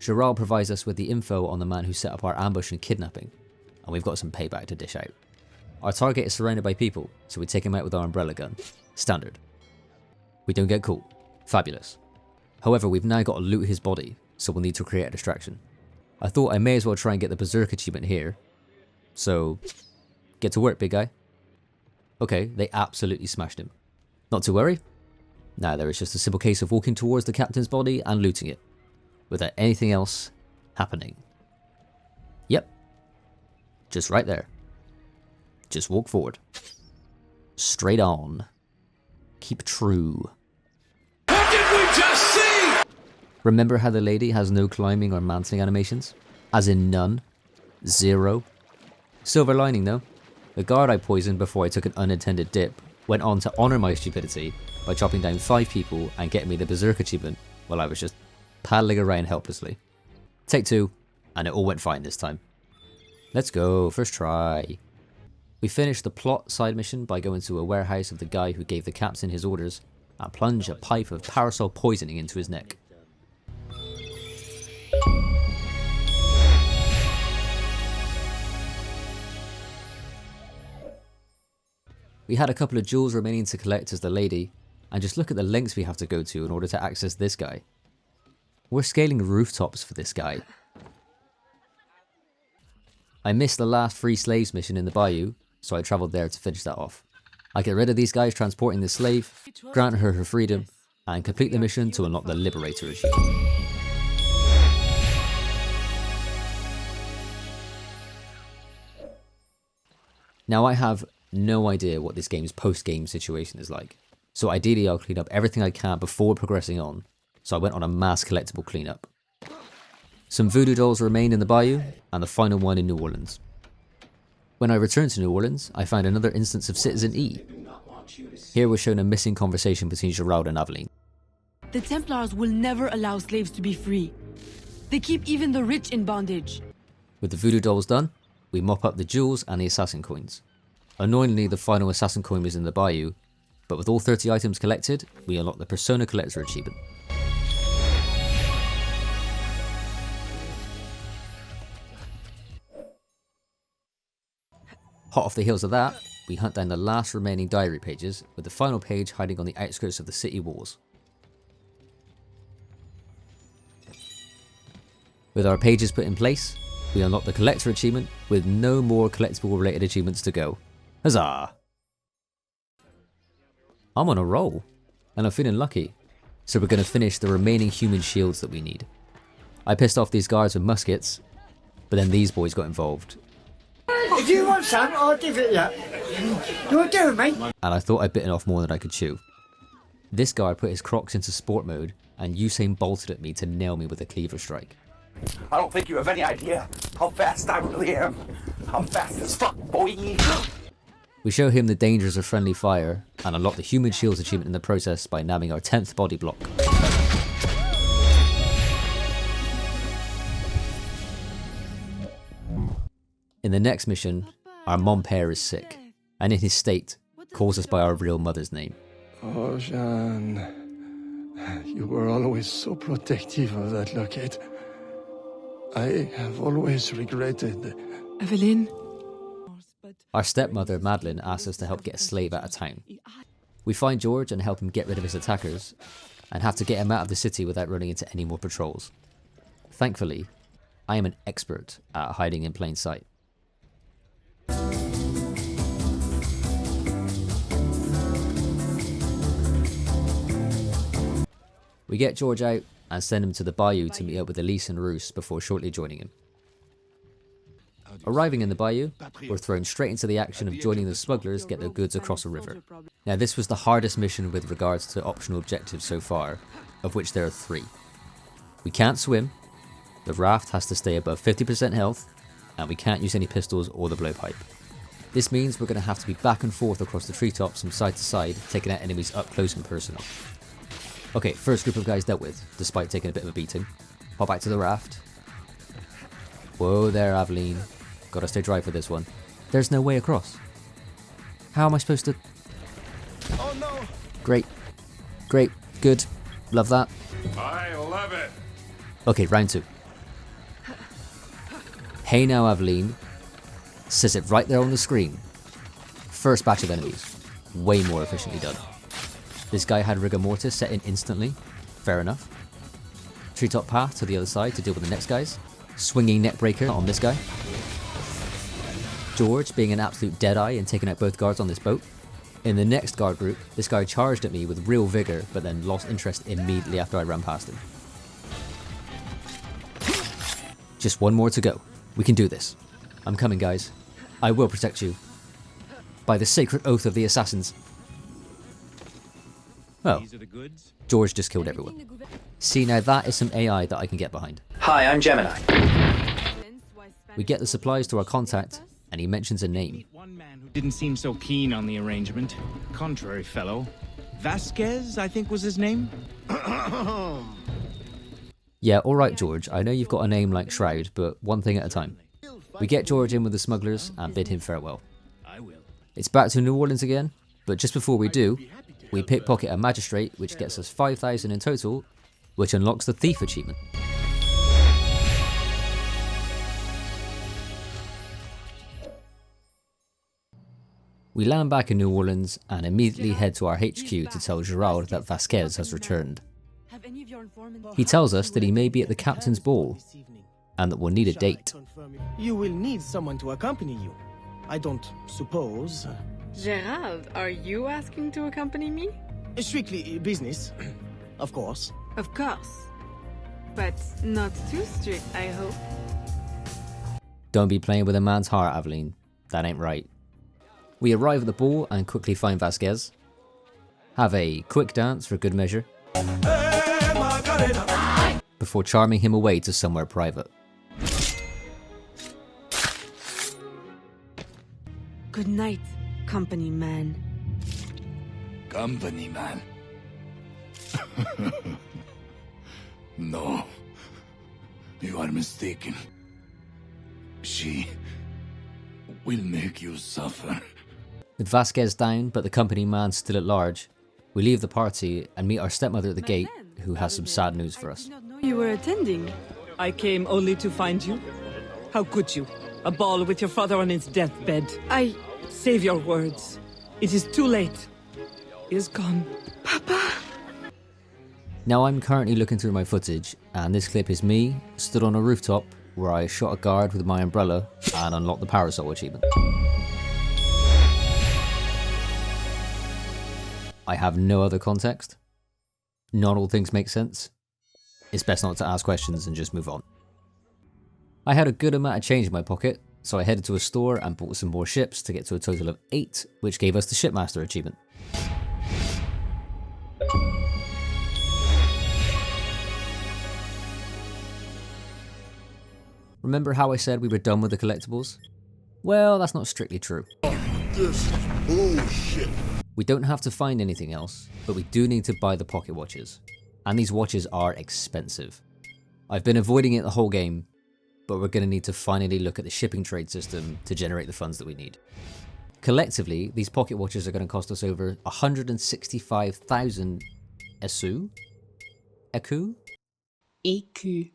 Gerald provides us with the info on the man who set up our ambush and kidnapping, and we've got some payback to dish out. Our target is surrounded by people, so we take him out with our umbrella gun. Standard. We don't get caught. Fabulous. However, we've now got to loot his body, so we'll need to create a distraction. I thought I may as well try and get the Berserk achievement here. So, get to work, big guy. Okay, they absolutely smashed him. Not to worry. Now there is just a simple case of walking towards the captain's body and looting it, without anything else happening. Yep. Just right there. Just walk forward. Straight on. Keep true. What did we just see? Remember how the lady has no climbing or mantling animations? As in none. 0. Silver lining though. The guard I poisoned before I took an unintended dip went on to honour my stupidity by chopping down 5 people and getting me the Berserk achievement while I was just paddling around helplessly. Take 2, and it all went fine this time. Let's go, first try. We finish the plot side mission by going to a warehouse of the guy who gave the captain his orders and plunge a pipe of parasol poisoning into his neck. We had a couple of jewels remaining to collect as the lady, and just look at the lengths we have to go to in order to access this guy. We're scaling rooftops for this guy. I missed the last free slaves mission in the bayou, so I travelled there to finish that off. I get rid of these guys transporting the slave, grant her her freedom, and complete the mission to unlock the Liberator achievement. Now I have no idea what this game's post-game situation is like, so ideally I'll clean up everything I can before progressing on, so I went on a mass collectible cleanup. Some voodoo dolls remained in the bayou, and the final one in New Orleans. When I returned to New Orleans, I found another instance of Citizen E. Here we're shown a missing conversation between Gerald and Aveline. The Templars will never allow slaves to be free. They keep even the rich in bondage. With the voodoo dolls done, we mop up the jewels and the assassin coins. Annoyingly, the final assassin coin was in the bayou, but with all 30 items collected, we unlock the Persona Collector achievement. Hot off the heels of that, we hunt down the last remaining diary pages, with the final page hiding on the outskirts of the city walls. With our pages put in place, we unlock the Collector achievement with no more collectible related achievements to go. Huzzah! I'm on a roll, and I'm feeling lucky, so we're going to finish the remaining human shields that we need. I pissed off these guards with muskets, but then these boys got involved. If you want some, I'll give it you. You'll do, mate. And I thought I'd bitten off more than I could chew. This guard put his Crocs into sport mode, and Usain bolted at me to nail me with a cleaver strike. I don't think you have any idea how fast I really am. I'm fast as fuck, boy. We show him the dangers of friendly fire, and unlock the Human Shields achievement in the process by nabbing our 10th body block. In the next mission, our mon père is sick, and in his state, calls us by our real mother's name. Oh, Jeanne, you were always so protective of that locket. I have always regretted. Aveline? Our stepmother, Madeline, asks us to help get a slave out of town. We find George and help him get rid of his attackers, and have to get him out of the city without running into any more patrols. Thankfully, I am an expert at hiding in plain sight. We get George out and send him to the bayou to meet up with Elise and Roos before shortly joining him. Arriving in the bayou, we're thrown straight into the action of joining the smugglers get their goods across a river. Now this was the hardest mission with regards to optional objectives so far, of which there are 3. We can't swim, the raft has to stay above 50% health, and we can't use any pistols or the blowpipe. This means we're going to have to be back and forth across the treetops from side to side, taking out enemies up close and personal. Okay, first group of guys dealt with, despite taking a bit of a beating. Hop back to the raft. Whoa there, Aveline. Gotta stay dry for this one. There's no way across. How am I supposed to... Oh no! Great. Great. Good. Love that. I love it. Okay, round 2. Hey now, Aveline. Says it right there on the screen. First batch of enemies. Way more efficiently done. This guy had rigor mortis set in instantly. Fair enough. Treetop path to the other side to deal with the next guys. Swinging neckbreaker on this guy. George being an absolute deadeye and taking out both guards on this boat. In the next guard group, this guy charged at me with real vigor, but then lost interest immediately after I ran past him. Just one more to go. We can do this. I'm coming, guys. I will protect you. By the sacred oath of the assassins. Oh, George just killed everyone. See, now that is some AI that I can get behind. Hi, I'm Gemini. We get the supplies to our contact, and he mentions a name. Didn't seem so keen on the arrangement. Contrary fellow. Vasquez, I think was his name? Yeah, alright George, I know you've got a name like Shroud, but one thing at a time. We get George in with the smugglers and bid him farewell. I will. It's back to New Orleans again, but just before we do, we pickpocket a magistrate, which gets us 5,000 in total, which unlocks the thief achievement. We land back in New Orleans and immediately head to our HQ to tell Gerard that Vasquez has returned. He tells us that he may be at the captain's ball and that we'll need a date. You will need someone to accompany you. I don't suppose. Gerard, are you asking to accompany me? Strictly business, of course. Of course. But not too strict, I hope. Don't be playing with a man's heart, Aveline. That ain't right. We arrive at the ball and quickly find Vasquez. Have a quick dance for good measure, before charming him away to somewhere private. Good night, company man. Company man. No, you are mistaken. She will make you suffer. With Vasquez down, but the company man still at large, we leave the party and meet our stepmother at the gate, who has some sad news for us. You were attending. I came only to find you. How could you? A ball with your father on his deathbed. Save your words. It is too late. He is gone. Papa! Now I'm currently looking through my footage, and this clip is me, stood on a rooftop, where I shot a guard with my umbrella and unlocked the parasol achievement. I have no other context. Not all things make sense. It's best not to ask questions and just move on. I had a good amount of change in my pocket, so I headed to a store and bought some more ships to get to a total of 8, which gave us the Shipmaster achievement. Remember how I said we were done with the collectibles? Well, that's not strictly true. This is bullshit. We don't have to find anything else, but we do need to buy the pocket watches. And these watches are expensive. I've been avoiding it the whole game, but we're going to need to finally look at the shipping trade system to generate the funds that we need. Collectively, these pocket watches are going to cost us over 165,000 ECU? ECU? ECU.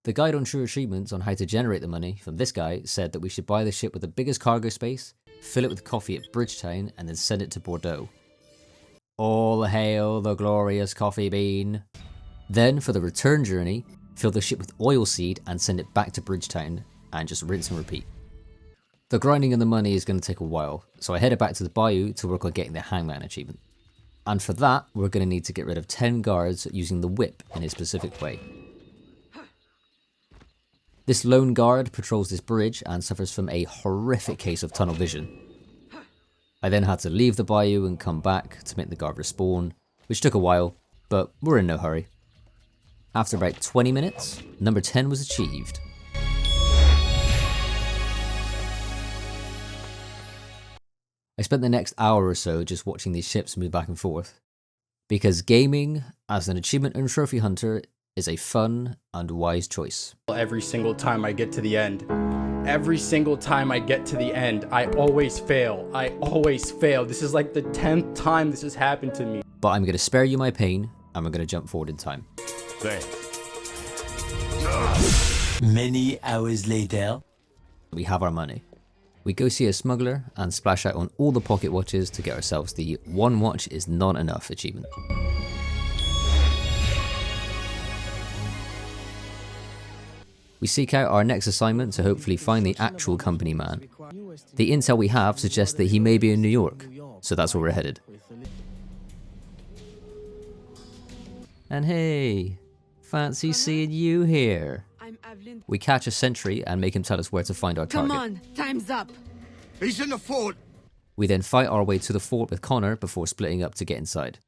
The guide on True Achievements on how to generate the money from this guy said that we should buy the ship with the biggest cargo space, fill it with coffee at Bridgetown, and then send it to Bordeaux. All hail the glorious coffee bean. Then, for the return journey, fill the ship with oilseed and send it back to Bridgetown, and just rinse and repeat. The grinding and the money is going to take a while, so I headed back to the bayou to work on getting the Hangman achievement. And for that, we're going to need to get rid of 10 guards using the whip in a specific way. This lone guard patrols this bridge and suffers from a horrific case of tunnel vision. I then had to leave the bayou and come back to make the guard respawn, which took a while, but we're in no hurry. After about 20 minutes, number 10 was achieved. I spent the next hour or so just watching these ships move back and forth, because gaming as an achievement and trophy hunter is a fun and wise choice. Every single time I get to the end, I always fail. This is like the 10th time this has happened to me. But I'm going to spare you my pain, and we're going to jump forward in time. Many hours later, we have our money. We go see a smuggler and splash out on all the pocket watches to get ourselves the "one watch is not enough" achievement. We seek out our next assignment to hopefully find the actual company man. The intel we have suggests that he may be in New York, so that's where we're headed. And hey, fancy seeing you here. We catch a sentry and make him tell us where to find our target. Come on, time's up. He's in the fort. We then fight our way to the fort with Connor before splitting up to get inside.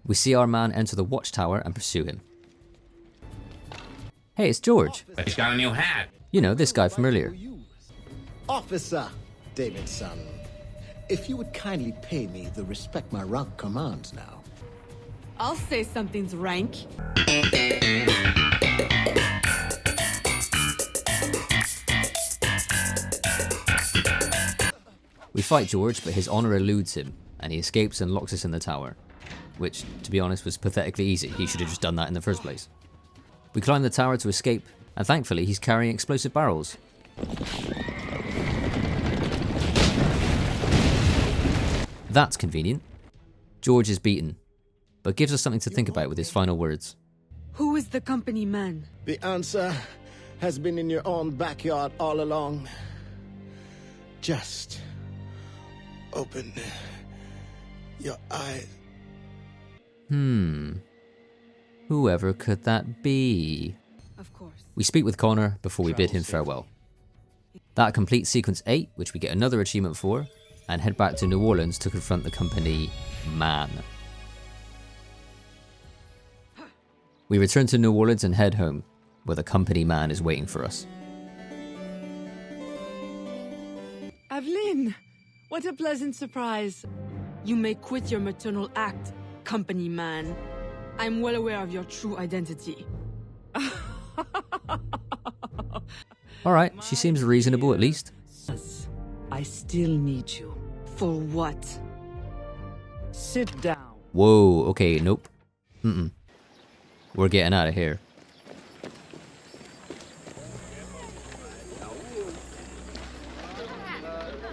We see our man enter the watchtower and pursue him. Hey, it's George. He's got a new hat. You know, this guy from earlier. Officer Davidson, if you would kindly pay me the respect my rank commands now. I'll say something's rank. We fight George, but his honor eludes him, and he escapes and locks us in the tower. Which, to be honest, was pathetically easy. He should have just done that in the first place. We climb the tower to escape, and thankfully he's carrying explosive barrels. That's convenient. George is beaten, but gives us something to think about with his final words. Who is the company man? The answer has been in your own backyard all along. Just open your eyes. Whoever could that be? Of course. We speak with Connor before we bid him farewell. That completes sequence 8, which we get another achievement for, and head back to New Orleans to confront the company man. We return to New Orleans and head home, where the company man is waiting for us. Aveline, what a pleasant surprise. You may quit your maternal act, company man. I'm well aware of your true identity. Alright, she seems reasonable at least. I still need you. For what? Sit down. Whoa, okay, nope. We're getting out of here.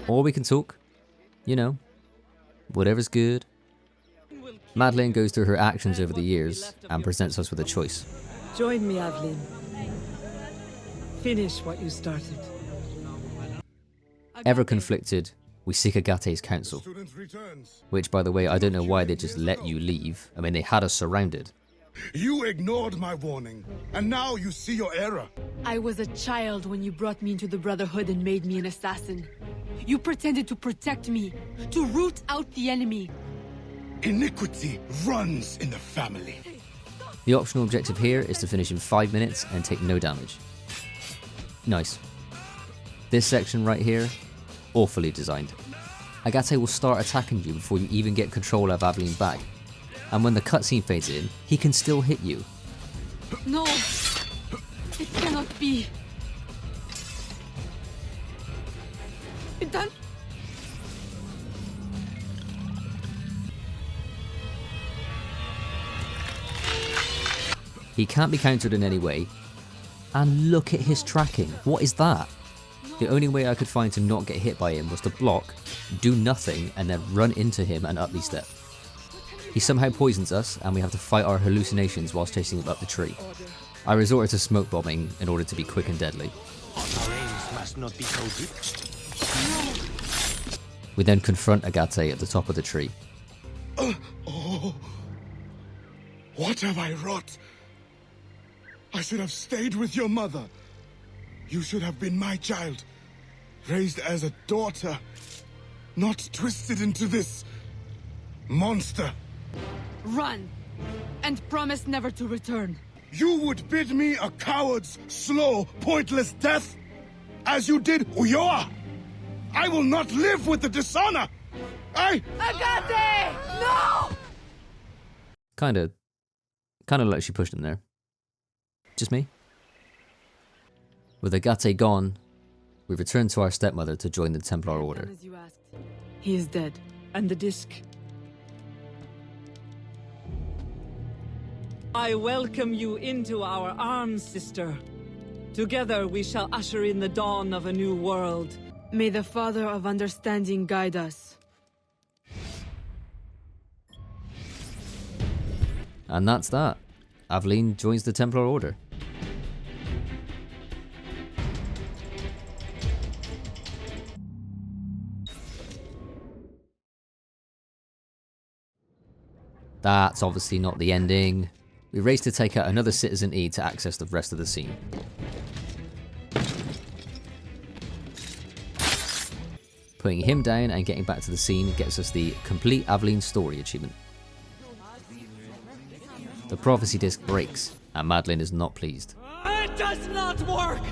Or we can talk. You know, whatever's good. Madeleine goes through her actions over the years and presents us with a choice. Join me, Aveline. Finish what you started. Ever conflicted, we seek Agate's counsel. Which, by the way, I don't know why they just let you leave. I mean, they had us surrounded. You ignored my warning, and now you see your error. I was a child when you brought me into the Brotherhood and made me an assassin. You pretended to protect me, to root out the enemy. Iniquity runs in the family. The optional objective here is to finish in 5 minutes and take no damage. Nice. This section right here, awfully designed. Agate will start attacking you before you even get control of Aveline back. And when the cutscene fades in, he can still hit you. No! It cannot be! It done. He can't be countered in any way. And look at his tracking. What is that? The only way I could find to not get hit by him was to block, do nothing, and then run into him and up the step. He somehow poisons us, and we have to fight our hallucinations whilst chasing him up the tree. I resorted to smoke bombing in order to be quick and deadly. We then confront Agate at the top of the tree. Oh, what have I wrought? I should have stayed with your mother. You should have been my child, raised as a daughter, not twisted into this monster. Run! And promise never to return. You would bid me a coward's slow, pointless death? As you did Ulloa? I will not live with the dishonor! Agate! No! Kinda like she pushed him there. Just me? With Agate gone, we return to our stepmother to join the Templar Order. As you asked. He is dead. And the disc? I welcome you into our arms, sister. Together we shall usher in the dawn of a new world. May the Father of Understanding guide us. And that's that. Aveline joins the Templar Order. That's obviously not the ending. We race to take out another Citizen E to access the rest of the scene. Putting him down and getting back to the scene gets us the Complete Aveline Story achievement. The prophecy disc breaks, and Madeleine is not pleased. It does not work!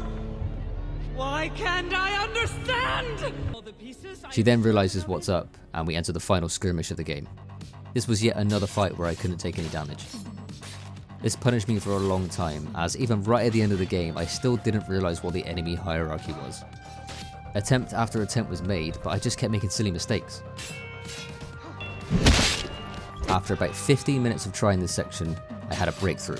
Why can't I understand? She then realises what's up, and we enter the final skirmish of the game. This was yet another fight where I couldn't take any damage. This punished me for a long time, as even right at the end of the game, I still didn't realise what the enemy hierarchy was. Attempt after attempt was made, but I just kept making silly mistakes. After about 15 minutes of trying this section, I had a breakthrough.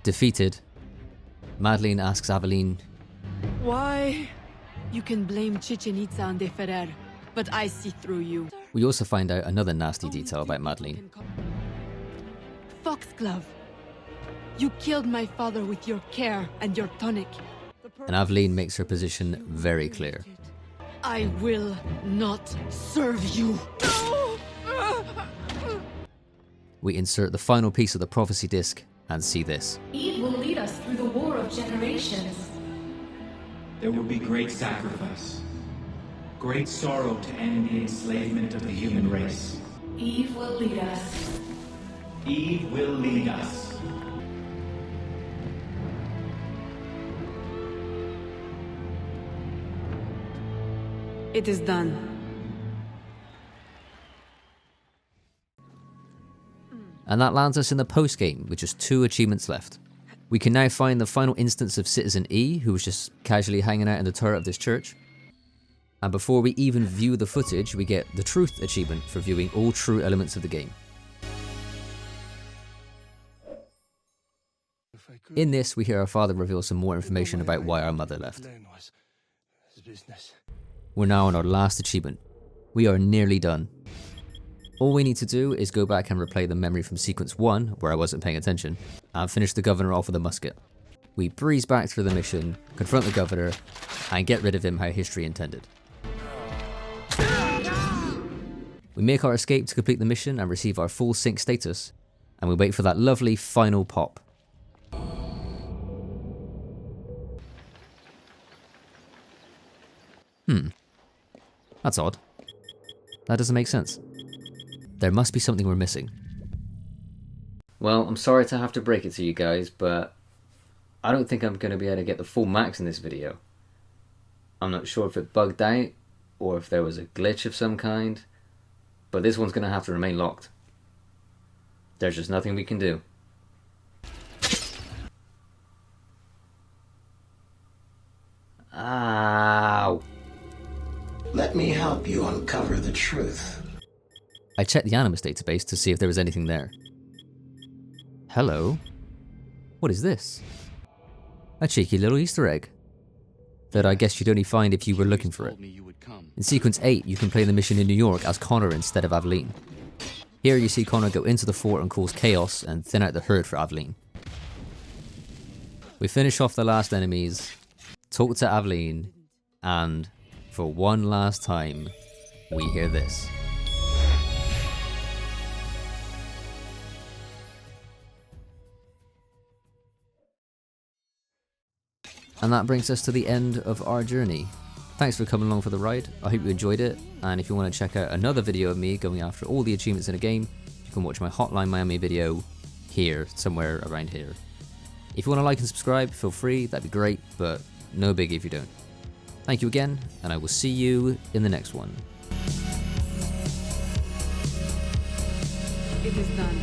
Defeated, Madeleine asks Aveline, Why? You can blame Chichen Itza and De Ferrer, but I see through you. We also find out another nasty detail about Madeleine. Foxglove, you killed my father with your care and your tonic. And Aveline makes her position very clear. I will not serve you. We insert the final piece of the prophecy disc and see this. Eve will lead us through the war of generations. There will be great sacrifice, great sorrow to end the enslavement of the human race. Eve will lead us. Eve will lead us. It is done. And that lands us in the post-game with just 2 achievements left. We can now find the final instance of Citizen E, who was just casually hanging out in the turret of this church. And before we even view the footage, we get the Truth achievement for viewing all true elements of the game. In this, we hear our father reveal some more information about why our mother left. We're now on our last achievement. We are nearly done. All we need to do is go back and replay the memory from sequence 1, where I wasn't paying attention, and finish the governor off with a musket. We breeze back through the mission, confront the governor, and get rid of him how history intended. We make our escape to complete the mission and receive our full sync status, and we wait for that lovely final pop. That's odd. That doesn't make sense. There must be something we're missing. Well, I'm sorry to have to break it to you guys, but I don't think I'm going to be able to get the full max in this video. I'm not sure if it bugged out, or if there was a glitch of some kind, but this one's going to have to remain locked. There's just nothing we can do. Ow! Let me help you uncover the truth. I checked the Animus database to see if there was anything there. Hello? What is this? A cheeky little Easter egg that I guess you'd only find if you were looking for it. In sequence 8, you can play the mission in New York as Connor instead of Aveline. Here you see Connor go into the fort and cause chaos and thin out the herd for Aveline. We finish off the last enemies, talk to Aveline, and for one last time, we hear this. And that brings us to the end of our journey. Thanks for coming along for the ride. I hope you enjoyed it, and if you want to check out another video of me going after all the achievements in a game, you can watch my Hotline Miami video here, somewhere around here. If you want to like and subscribe, feel free, that'd be great, but no biggie if you don't. Thank you again, and I will see you in the next one. It is done.